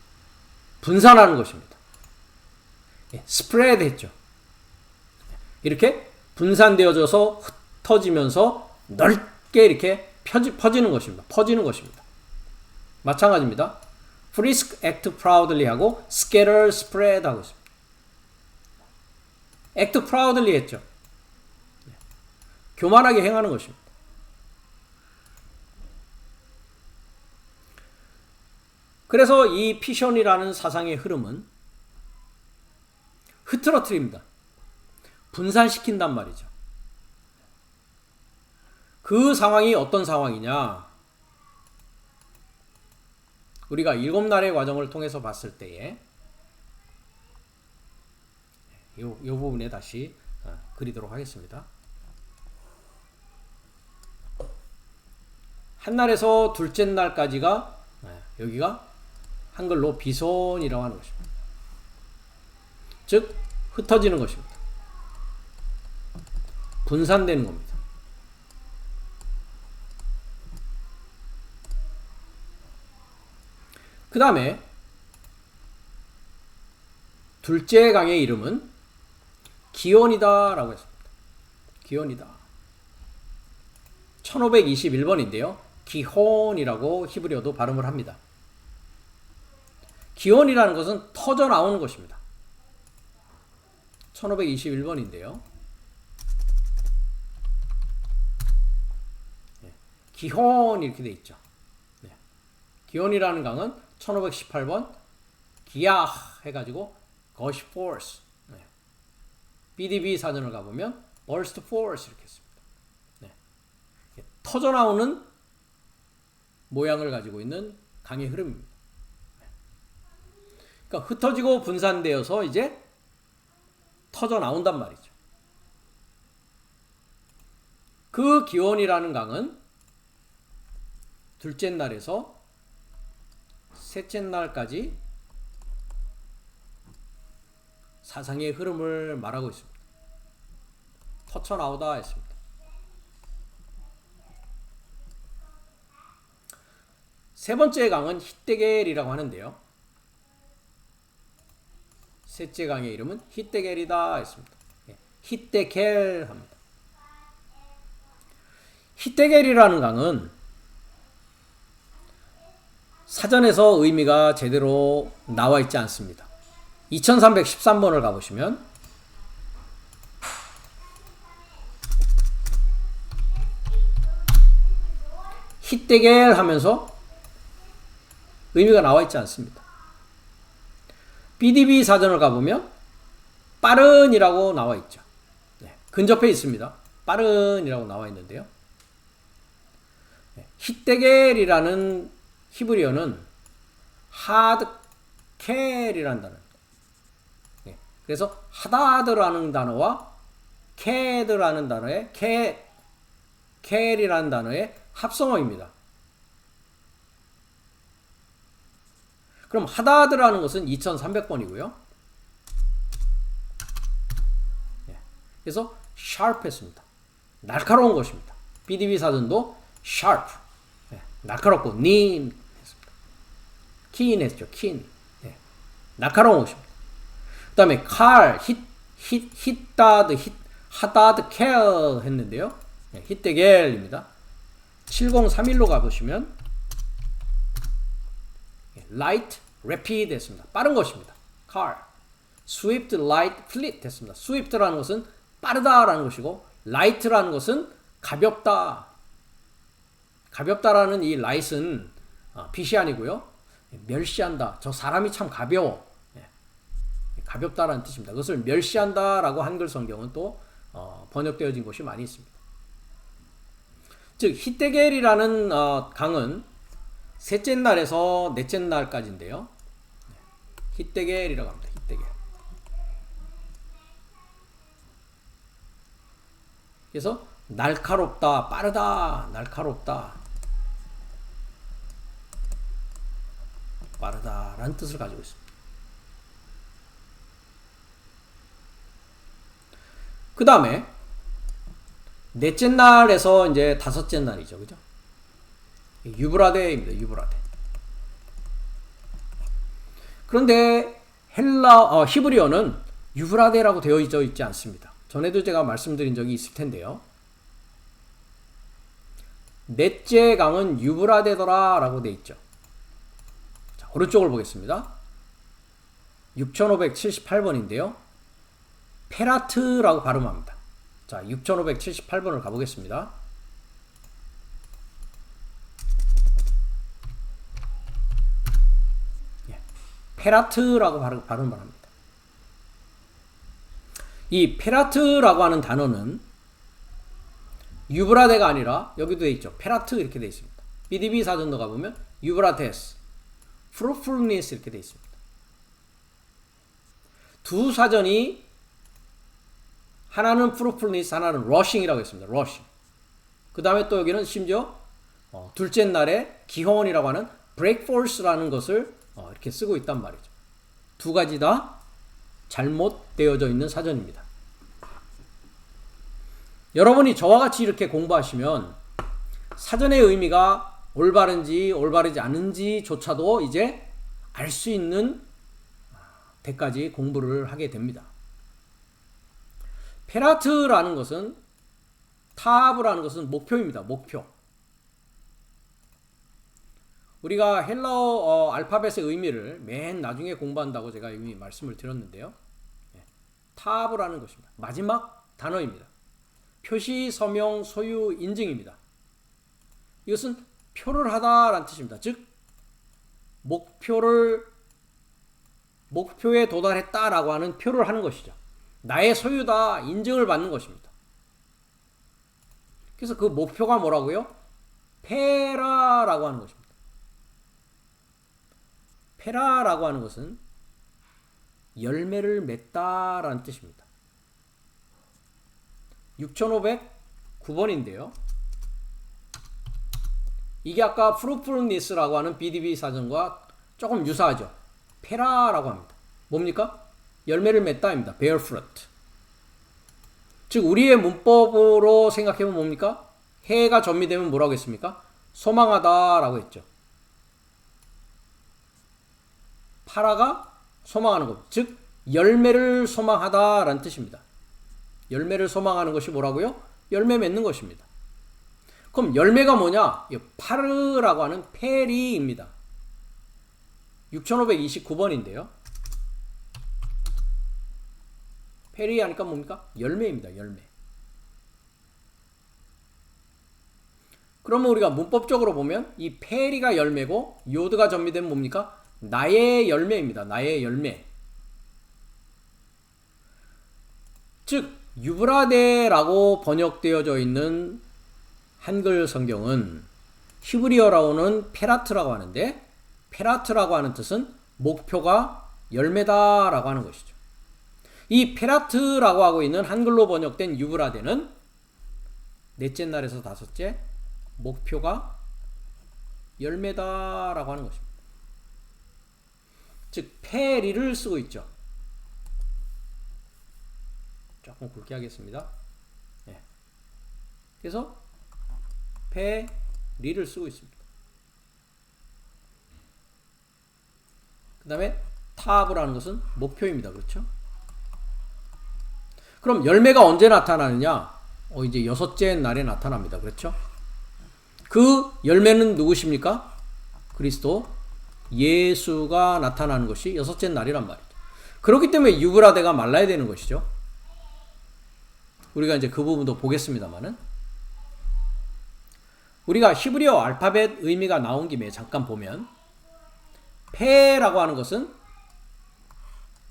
분산하는 것입니다. 네. spread 했죠. 이렇게 분산되어져서 흩어지면서 넓게 이렇게 퍼지는 것입니다. 퍼지는 것입니다. 마찬가지입니다. frisk, act proudly 하고 scatter, spread 하고 있습니다. act proudly 했죠. 네. 교만하게 행하는 것입니다. 그래서 이 피션이라는 사상의 흐름은 흐트러뜨립니다. 분산시킨단 말이죠. 그 상황이 어떤 상황이냐? 우리가 7날의 과정을 통해서 봤을 때에 이 부분에 다시 그리도록 하겠습니다. 한 날에서 둘째 날까지가 여기가 한글로 비손이라고 하는 것입니다. 즉 흩어지는 것입니다. 분산되는 겁니다. 그 다음에 둘째 강의 이름은 기온이다 라고 했습니다. 기온이다. 1521번인데요. 기혼이라고 히브리어도 발음을 합니다. 기온이라는 것은 터져 나오는 것입니다. 1521번인데요. 기혼 이렇게 되어 있죠. 네. 기혼이라는 강은 1518번 기야 해가지고 거시 force. 네. BDB 사전을 가보면 burst force 이렇게 했습니다. 네. 터져 나오는 모양을 가지고 있는 강의 흐름입니다. 네. 그러니까 흩어지고 분산되어서 이제 터져 나온단 말이죠. 그 기온이라는 강은 둘째 날에서 셋째 날까지 사상의 흐름을 말하고 있습니다. 터쳐 나오다 했습니다. 세 번째 강은 히데겔이라고 하는데요. 셋째 강의 이름은 히데겔이다 했습니다. 히데겔 합니다. 히데겔이라는 강은 사전에서 의미가 제대로 나와 있지 않습니다. 2313번을 가보시면 히데겔 하면서 의미가 나와 있지 않습니다. BDB 사전을 가보면 빠른이라고 나와 있죠. 네, 근접해 있습니다. 빠른이라고 나와 있는데요. 네, 히데겔이라는 히브리어는 하드켈이라는 단어입니다. 네, 그래서 하다드라는 단어와 캐드라는 단어의 켈이라는 단어의 합성어입니다. 그럼 하다드라는 것은 2300번이고요. 네, 그래서 sharp 했습니다. 날카로운 것입니다. BDB 사전도 sharp. 네, 날카롭고 keen 했습니다. keen 했죠. keen. 네, 날카로운 것입니다. 그 다음에 칼, 하다드 켈 했는데요. 네, 히데겔입니다. 7031로 가보시면 light, rapid 했습니다. 빠른 것입니다. car. swift, light, fleet 됐습니다. swift라는 것은 빠르다라는 것이고 light라는 것은 가볍다. 가볍다라는 이 light은 빛이 아니고요. 멸시한다. 저 사람이 참 가벼워. 가볍다라는 뜻입니다. 그것을 멸시한다라고 한글 성경은 또 번역되어진 곳이 많이 있습니다. 즉 히데겔이라는 강은 셋째 날에서 넷째 날까지인데요. 히데겔이라고 합니다. 히데겔. 그래서 날카롭다, 빠르다, 날카롭다, 빠르다라는 뜻을 가지고 있습니다. 그 다음에 넷째 날에서 이제 다섯째 날이죠, 그죠? 유브라데입니다, 유브라데. 그런데 히브리어는 유브라데라고 되어 있지 않습니다. 전에도 제가 말씀드린 적이 있을 텐데요. 넷째 강은 유브라데더라 라고 되어 있죠. 자, 오른쪽을 보겠습니다. 6578번인데요. 페라트라고 발음합니다. 자, 6578번을 가보겠습니다. 페라트라고 발음을 합니다. 이 페라트라고 하는 단어는 유브라데가 아니라 여기도 되어 있죠. 페라트 이렇게 되어 있습니다. BDB 사전도 가보면 유브라테스, fruitfulness 이렇게 되어 있습니다. 두 사전이 하나는 fruitfulness, 하나는 rushing이라고 했습니다. rushing. 그 다음에 또 여기는 심지어 둘째 날에 기혼이라고 하는 break force라는 것을 이렇게 쓰고 있단 말이죠. 두 가지 다 잘못되어져 있는 사전입니다. 여러분이 저와 같이 이렇게 공부하시면 사전의 의미가 올바른지 올바르지 않은지조차도 이제 알 수 있는 데까지 공부를 하게 됩니다. 페라트라는 것은 타브라는 것은 목표입니다. 목표. 우리가 헬라어 알파벳의 의미를 맨 나중에 공부한다고 제가 이미 말씀을 드렸는데요. 타브라는 것입니다. 마지막 단어입니다. 표시, 서명, 소유, 인증입니다. 이것은 표를 하다라는 뜻입니다. 즉 목표에 도달했다라고 하는 표를 하는 것이죠. 나의 소유다, 인증을 받는 것입니다. 그래서 그 목표가 뭐라고요? 페라라고 하는 것입니다. 페라라고 하는 것은 열매를 맺다라는 뜻입니다. 6509번인데요. 이게 아까 fruitfulness라고 하는 BDB 사전과 조금 유사하죠. 페라라고 합니다. 뭡니까? 열매를 맺다입니다. bear fruit. 즉 우리의 문법으로 생각해보면 뭡니까? 해가 전미되면 뭐라고 했습니까? 소망하다라고 했죠. 파라가 소망하는 것, 즉 열매를 소망하다라는 뜻입니다. 열매를 소망하는 것이 뭐라고요? 열매 맺는 것입니다. 그럼 열매가 뭐냐? 파르라고 하는 페리입니다. 6529번인데요. 페리 하니까 뭡니까? 열매입니다. 열매. 그러면 우리가 문법적으로 보면 이 페리가 열매고 요드가 전미되면 뭡니까? 나의 열매입니다. 나의 열매. 즉 유브라데라고 번역되어져 있는 한글 성경은 히브리어로는 페라트라고 하는데 페라트라고 하는 뜻은 목표가 열매다라고 하는 것이죠. 이 페라트라고 하고 있는 한글로 번역된 유브라데는 넷째 날에서 다섯째 목표가 열매다라고 하는 것입니다. 즉 페리를 쓰고 있죠. 조금 굵게 하겠습니다. 네. 그래서 페리를 쓰고 있습니다. 그 다음에 타브라는 것은 목표입니다. 그렇죠? 그럼 열매가 언제 나타나느냐? 이제 여섯째 날에 나타납니다. 그렇죠? 그 열매는 누구십니까? 그리스도 예수가 나타나는 것이 여섯째 날이란 말이죠. 그렇기 때문에 유브라데가 말라야 되는 것이죠. 우리가 이제 그 부분도 보겠습니다만은, 우리가 히브리어 알파벳 의미가 나온 김에 잠깐 보면, 페라고 하는 것은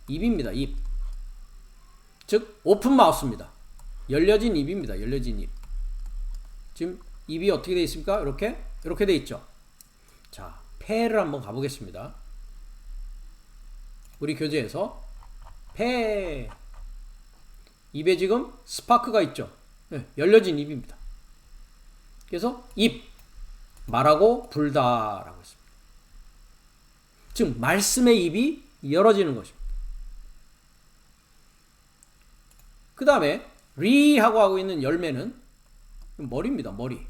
입입니다. 입. 즉 오픈 마우스입니다. 열려진 입입니다. 열려진 입. 지금 입이 어떻게 되어 있습니까? 이렇게 되어 있죠. 자, 페를 한번 가보겠습니다. 우리 교재에서 페, 입에 지금 스파크가 있죠. 네, 열려진 입입니다. 그래서 입, 말하고 불다라고 했습니다. 즉 말씀의 입이 열어지는 것입니다. 그 다음에 리하고 하고 있는 열매는 머리입니다. 머리.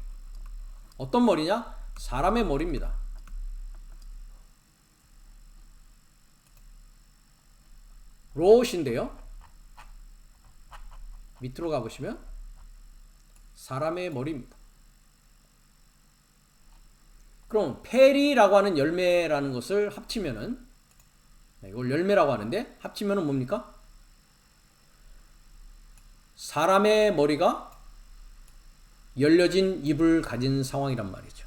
어떤 머리냐? 사람의 머리입니다. 로봇인데요. 밑으로 가보시면 사람의 머리입니다. 그럼 페리라고 하는 열매라는 것을 합치면은, 이걸 열매라고 하는데 합치면은 뭡니까? 사람의 머리가 열려진 입을 가진 상황이란 말이죠.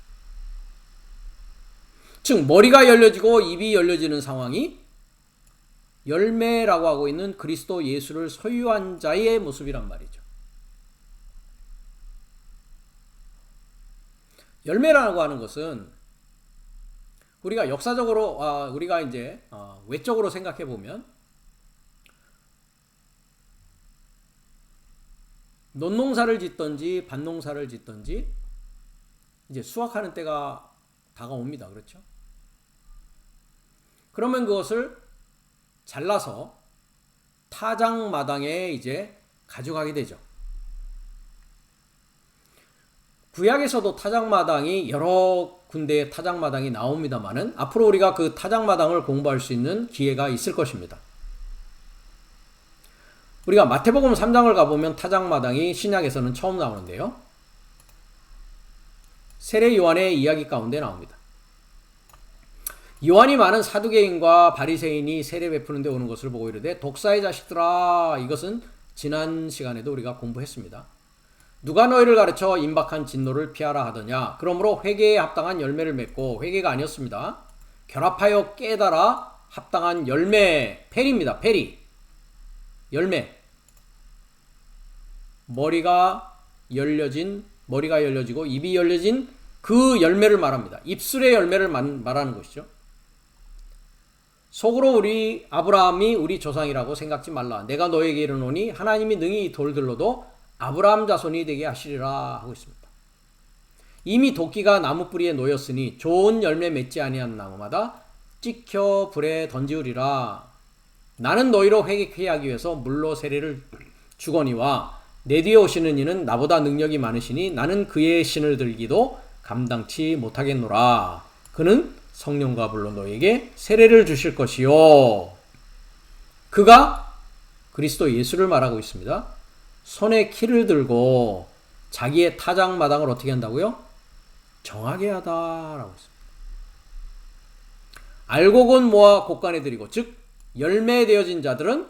즉 머리가 열려지고 입이 열려지는 상황이 열매라고 하고 있는 그리스도 예수를 소유한 자의 모습이란 말이죠. 열매라고 하는 것은 우리가 역사적으로 우리가 이제 외적으로 생각해 보면, 논농사를 짓든지 밭농사를 짓든지 이제 수확하는 때가 다가옵니다. 그렇죠? 그러면 그것을 잘라서 타작마당에 이제 가져가게 되죠. 구약에서도 타작마당이 여러 군데의 타작마당이 나옵니다만은 앞으로 우리가 그 타작마당을 공부할 수 있는 기회가 있을 것입니다. 우리가 마태복음 3장을 가보면 타작마당이 신약에서는 처음 나오는데요. 세례 요한의 이야기 가운데 나옵니다. 요한이 많은 사두개인과 바리새인이 세례 베푸는데 오는 것을 보고 이르되 독사의 자식들아, 이것은 지난 시간에도 우리가 공부했습니다. 누가 너희를 가르쳐 임박한 진노를 피하라 하더냐? 그러므로 회개에 합당한 열매를 맺고, 회개가 아니었습니다. 결합하여 깨달아 합당한 열매, 페리입니다. 페리. 열매. 머리가 열려지고 입이 열려진 그 열매를 말합니다. 입술의 열매를 말하는 것이죠. 속으로 우리 아브라함이 우리 조상이라고 생각지 말라. 내가 너에게 이르노니 하나님이 능히 돌들로도 아브라함 자손이 되게 하시리라 하고 있습니다. 이미 도끼가 나무 뿌리에 놓였으니 좋은 열매 맺지 아니한 나무마다 찍혀 불에 던지우리라. 나는 너희로 회개케 하기 위해서 물로 세례를 주거니와 내 뒤에 오시는 이는 나보다 능력이 많으시니 나는 그의 신을 들기도 감당치 못하겠노라. 그는 성령과 불로 너희에게 세례를 주실 것이요. 그가 그리스도 예수를 말하고 있습니다. 손에 키를 들고 자기의 타작마당을 어떻게 한다고요? 정하게 하다라고 했습니다. 알곡은 모아 곡간에 들이고, 즉 열매되어진 자들은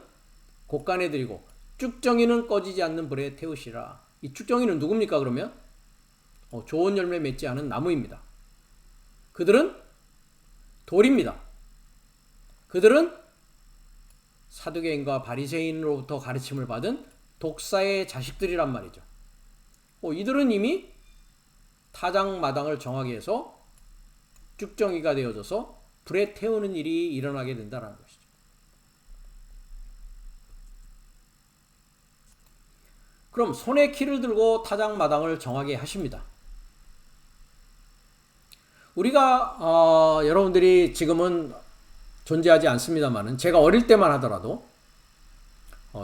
곡간에 들이고 쭉정이는 꺼지지 않는 불에 태우시라. 이 쭉정이는 누굽니까 그러면? 좋은 열매 맺지 않은 나무입니다. 그들은 돌입니다. 그들은 사두개인과 바리새인으로부터 가르침을 받은 독사의 자식들이란 말이죠. 이들은 이미 타작마당을 정하게 해서 쭉정이가 되어져서 불에 태우는 일이 일어나게 된다는 것이죠. 그럼 손에 키를 들고 타작마당을 정하게 하십니다. 우리가 여러분들이 지금은 존재하지 않습니다만은 제가 어릴 때만 하더라도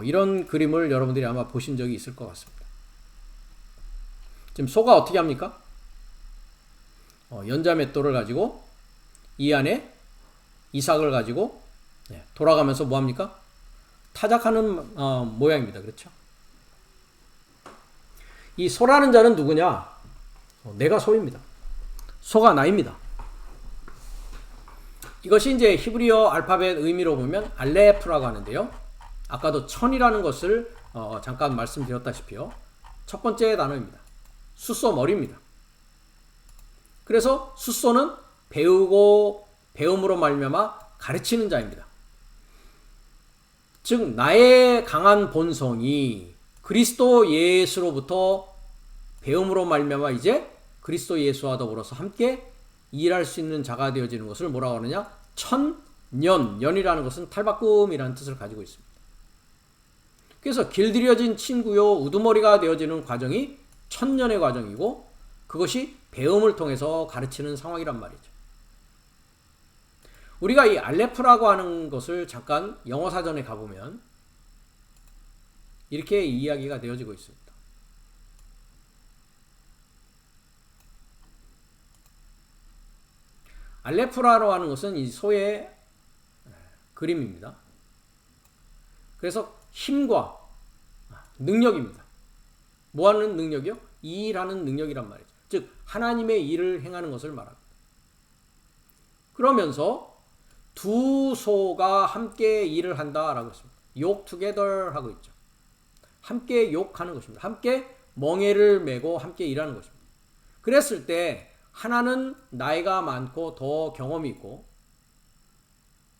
이런 그림을 여러분들이 아마 보신 적이 있을 것 같습니다. 지금 소가 어떻게 합니까? 연자 맷돌을 가지고 이 안에 이삭을 가지고 돌아가면서 뭐 합니까? 타작하는 모양입니다. 그렇죠? 이 소라는 자는 누구냐? 내가 소입니다. 소가 나입니다. 이것이 이제 히브리어 알파벳 의미로 보면 알레프라고 하는데요. 아까도 천이라는 것을 잠깐 말씀드렸다시피요. 첫 번째 단어입니다. 숫소 머리입니다. 그래서 숫소는 배우고 배움으로 말미암아 가르치는 자입니다. 즉 나의 강한 본성이 그리스도 예수로부터 배움으로 말미암아 이제 그리스도 예수와 더불어서 함께 일할 수 있는 자가 되어지는 것을 뭐라고 하느냐? 천년, 연이라는 것은 탈바꿈이라는 뜻을 가지고 있습니다. 그래서 길들여진 친구요 우두머리가 되어지는 과정이 천년의 과정이고 그것이 배움을 통해서 가르치는 상황이란 말이죠. 우리가 이 알레프라고 하는 것을 잠깐 영어 사전에 가보면 이렇게 이야기가 되어지고 있습니다. 알레프라로 하는 것은 이 소의 그림입니다. 그래서 힘과 능력입니다. 뭐 하는 능력이요? 일하는 능력이란 말이죠. 즉 하나님의 일을 행하는 것을 말합니다. 그러면서 두 소가 함께 일을 한다라고 했습니다. 욕 together 하고 있죠. 함께 욕하는 것입니다. 함께 멍에를 메고 함께 일하는 것입니다. 그랬을 때 하나는 나이가 많고 더 경험이 있고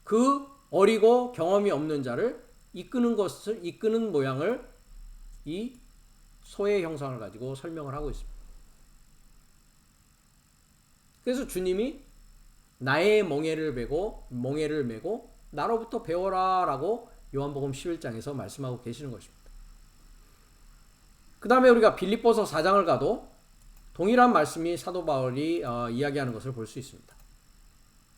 그 어리고 경험이 없는 자를 이끄는 모양을 이 소의 형상을 가지고 설명을 하고 있습니다. 그래서 주님이 나의 멍에를 메고 나로부터 배워라 라고 요한복음 11장에서 말씀하고 계시는 것입니다. 그 다음에 우리가 빌립보서 4장을 가도 동일한 말씀이 사도 바울이 이야기하는 것을 볼 수 있습니다.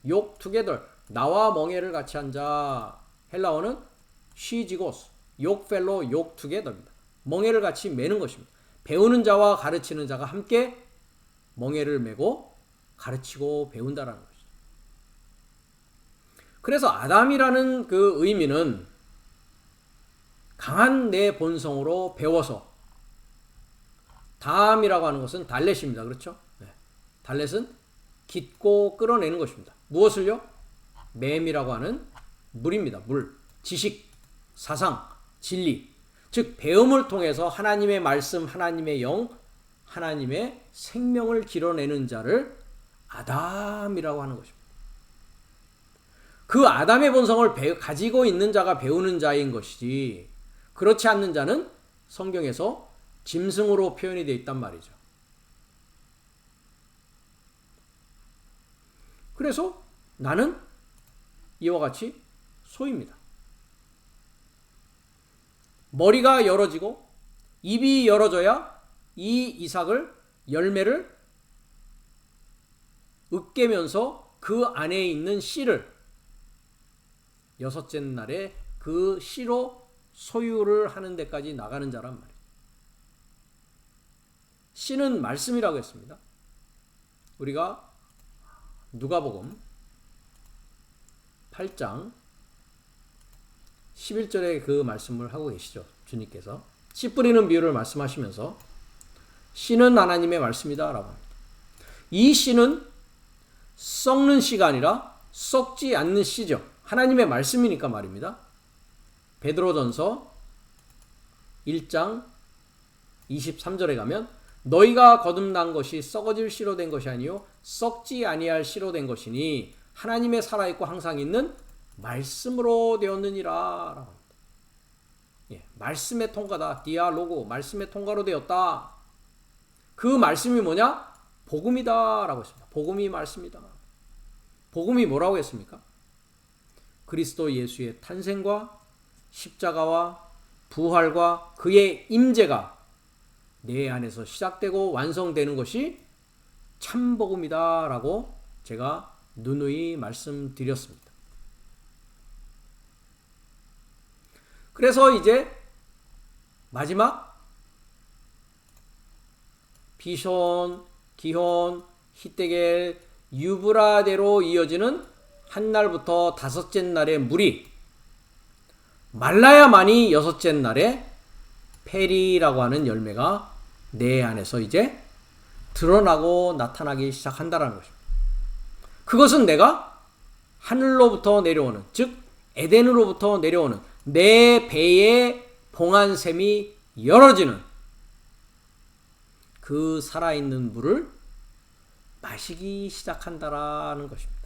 욕 together, 나와 멍에를 같이 한 자, 헬라어는 시지고스, 욕 펠로 욕 together입니다. 멍에를 같이 매는 것입니다. 배우는 자와 가르치는 자가 함께 멍에를 메고 가르치고 배운다라는 것이죠. 그래서 아담이라는 그 의미는 강한 내 본성으로 배워서, 담이라고 하는 것은 달렛입니다. 그렇죠? 네. 달렛은 깃고 끌어내는 것입니다. 무엇을요? 맴이라고 하는 물입니다. 물, 지식, 사상, 진리. 즉 배움을 통해서 하나님의 말씀, 하나님의 영, 하나님의 생명을 길어내는 자를 아담이라고 하는 것입니다. 그 아담의 본성을 가지고 있는 자가 배우는 자인 것이지, 그렇지 않는 자는 성경에서 짐승으로 표현이 되어 있단 말이죠. 그래서 나는 이와 같이 소입니다. 머리가 열어지고 입이 열어져야 이 이삭을, 열매를 으깨면서 그 안에 있는 씨를 여섯째 날에 그 씨로 소유를 하는 데까지 나가는 자란 말이에요. 씨는 말씀이라고 했습니다. 우리가 누가복음 8장 11절에 그 말씀을 하고 계시죠. 주님께서 씨 뿌리는 비유를 말씀하시면서 씨는 하나님의 말씀이다 라고 합니다. 이 씨는 썩는 씨가 아니라 썩지 않는 씨죠. 하나님의 말씀이니까 말입니다. 베드로전서 1장 23절에 가면 너희가 거듭난 것이 썩어질 씨로 된 것이 아니요 썩지 아니할 씨로 된 것이니 하나님의 살아있고 항상 있는 말씀으로 되었느니라 라고 합니다. 예, 말씀의 통과다. 디아로고, 말씀의 통과로 되었다. 그 말씀이 뭐냐? 복음이다 라고 했습니다. 복음이 말씀이다. 복음이 뭐라고 했습니까? 그리스도 예수의 탄생과 십자가와 부활과 그의 임재가 내 안에서 시작되고 완성되는 것이 참복음이다 라고 제가 누누이 말씀드렸습니다. 그래서 이제 마지막 비손, 기혼, 히데겔, 유브라데로 이어지는 한 날부터 다섯째 날의 물이 말라야만이 여섯째 날에 페리라고 하는 열매가 내 안에서 이제 드러나고 나타나기 시작한다는 것입니다. 그것은 내가 하늘로부터 내려오는, 즉 에덴으로부터 내려오는 내 배에 봉한샘이 열어지는 그 살아있는 물을 마시기 시작한다라는 것입니다.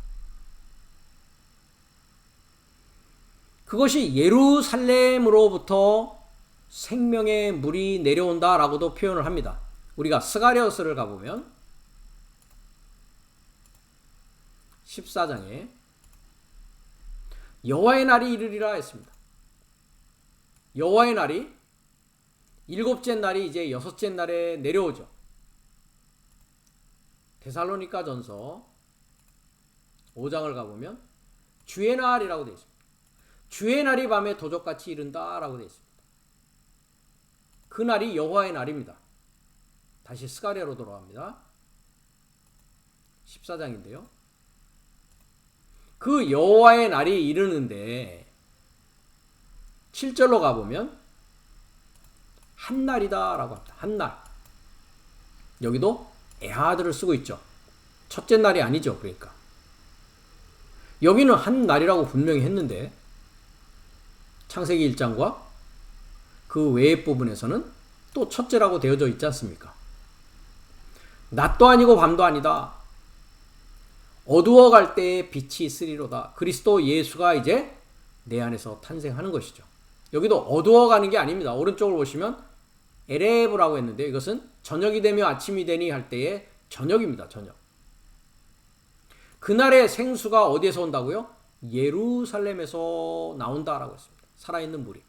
그것이 예루살렘으로부터 생명의 물이 내려온다라고도 표현을 합니다. 우리가 스가랴서를 가보면 14장에 여호와의 날이 이르리라 했습니다. 여호와의 날이 일곱째 날이 이제 여섯째 날에 내려오죠. 데살로니가 전서 5장을 가보면 주의 날이라고 되어 있습니다. 주의 날이 밤에 도적같이 이른다라고 되어 있습니다. 그 날이 여호와의 날입니다. 다시 스가랴로 돌아갑니다. 14장인데요. 그 여호와의 날이 이르는데 7절로 가보면 한 날이다 라고 합니다. 한 날. 여기도 에하드를 쓰고 있죠. 첫째 날이 아니죠. 그러니까 여기는 한 날이라고 분명히 했는데 창세기 1장과 그 외의 부분에서는 또 첫째라고 되어져 있지 않습니까? 낮도 아니고 밤도 아니다. 어두워갈 때에 빛이 있으리로다. 그리스도 예수가 이제 내 안에서 탄생하는 것이죠. 여기도 어두워가는 게 아닙니다. 오른쪽을 보시면 에레브라고 했는데 이것은 저녁이 되며 아침이 되니 할 때의 저녁입니다. 저녁. 그날의 생수가 어디에서 온다고요? 예루살렘에서 나온다라고 했습니다. 살아있는 물이.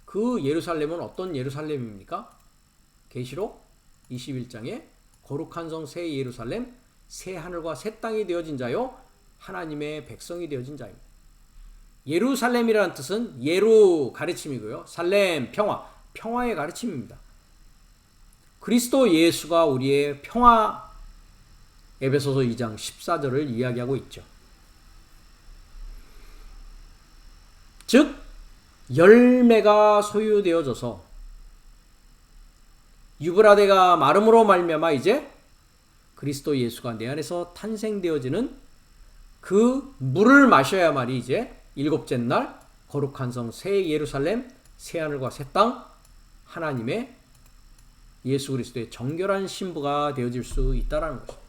그 예루살렘은 어떤 예루살렘입니까? 계시록 21장에 거룩한 성 새 예루살렘 새 하늘과 새 땅이 되어진 자요 하나님의 백성이 되어진 자입니다. 예루살렘이라는 뜻은 예루 가르침이고요. 살렘 평화, 평화의 가르침입니다. 그리스도 예수가 우리의 평화, 에베소서 2장 14절을 이야기하고 있죠. 즉 열매가 소유되어져서 유브라데가 마름으로 말미암아 이제 그리스도 예수가 내 안에서 탄생되어지는 그 물을 마셔야만이 이제 일곱째 날 거룩한 성 새 예루살렘 새 하늘과 새 땅 하나님의 예수 그리스도의 정결한 신부가 되어질 수 있다라는 것입니다.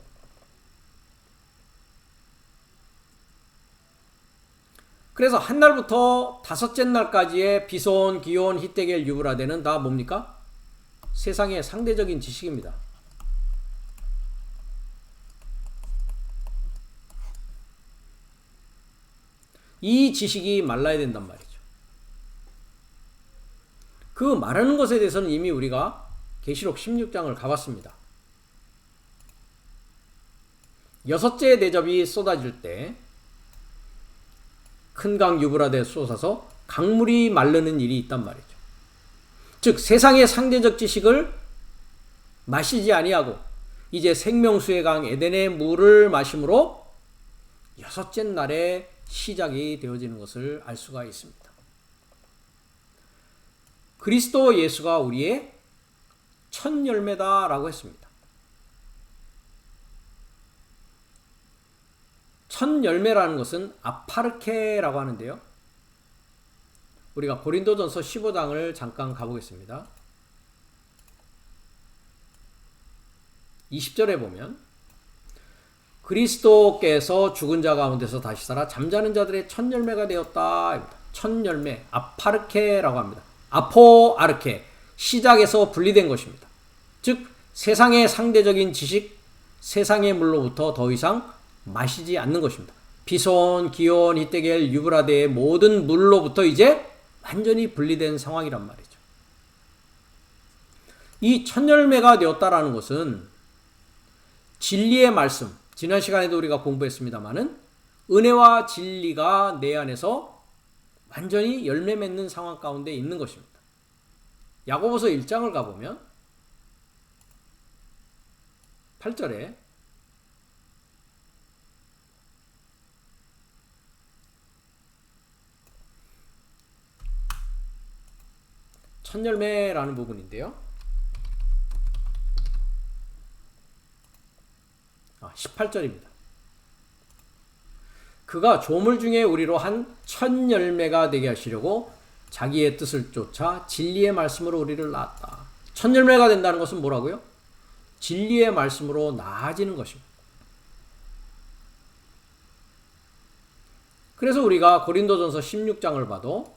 그래서 한 날부터 다섯째 날까지의 비손, 기온, 히데겔, 유브라데는 다 뭡니까? 세상의 상대적인 지식입니다. 이 지식이 말라야 된단 말이죠. 그 말하는 것에 대해서는 이미 우리가 계시록 16장을 가봤습니다. 여섯째 대접이 쏟아질 때 큰 강 유브라데 쏟아서 강물이 마르는 일이 있단 말이죠. 즉 세상의 상대적 지식을 마시지 아니하고 이제 생명수의 강 에덴의 물을 마심으로 여섯째 날에 시작이 되어지는 것을 알 수가 있습니다. 그리스도 예수가 우리의 첫 열매다라고 했습니다. 첫 열매라는 것은 아파르케라고 하는데요. 우리가 고린도전서 15장을 잠깐 가보겠습니다. 20절에 보면 그리스도께서 죽은 자 가운데서 다시 살아 잠자는 자들의 첫 열매가 되었다. 첫 열매, 아파르케라고 합니다. 아포아르케, 시작에서 분리된 것입니다. 즉 세상의 상대적인 지식, 세상의 물로부터 더 이상 마시지 않는 것입니다. 비손, 기온, 히데겔, 유브라데의 모든 물로부터 이제 완전히 분리된 상황이란 말이죠. 이 첫 열매가 되었다라는 것은 진리의 말씀, 지난 시간에도 우리가 공부했습니다마는 은혜와 진리가 내 안에서 완전히 열매 맺는 상황 가운데 있는 것입니다. 야고보서 1장을 가보면 8절에 첫 열매라는 부분인데요. 18절입니다. 그가 조물 중에 우리로 한 천 열매가 되게 하시려고 자기의 뜻을 쫓아 진리의 말씀으로 우리를 낳았다. 천 열매가 된다는 것은 뭐라고요? 진리의 말씀으로 나아지는 것입니다. 그래서 우리가 고린도전서 16장을 봐도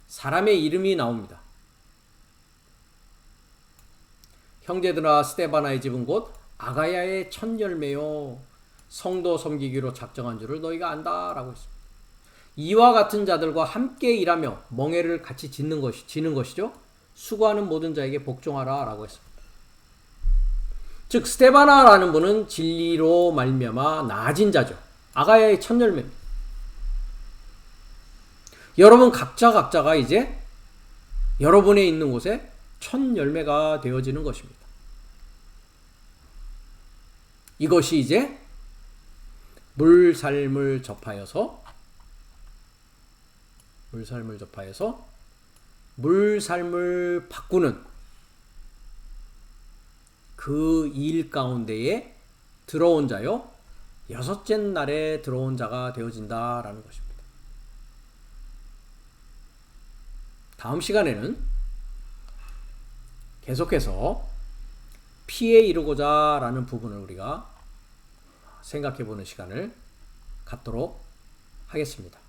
사람의 이름이 나옵니다. 형제들아 스데바나의 집은 곧 아가야의 첫 열매요 성도 섬기기로 작정한 줄을 너희가 안다라고 했습니다. 이와 같은 자들과 함께 일하며 멍에를 같이 지는 것이죠. 수고하는 모든 자에게 복종하라라고 했습니다. 즉 스데바나라는 분은 진리로 말미암아 나아진 자죠. 아가야의 첫 열매입니다. 여러분 각자가 이제 여러분의 있는 곳에 첫 열매가 되어지는 것입니다. 이것이 이제 물살을 접하여서 물살을 바꾸는 그 일 가운데에 들어온 자요. 여섯째 날에 들어온 자가 되어진다라는 것입니다. 다음 시간에는 계속해서 피에 이르고자 라는 부분을 우리가 생각해 보는 시간을 갖도록 하겠습니다.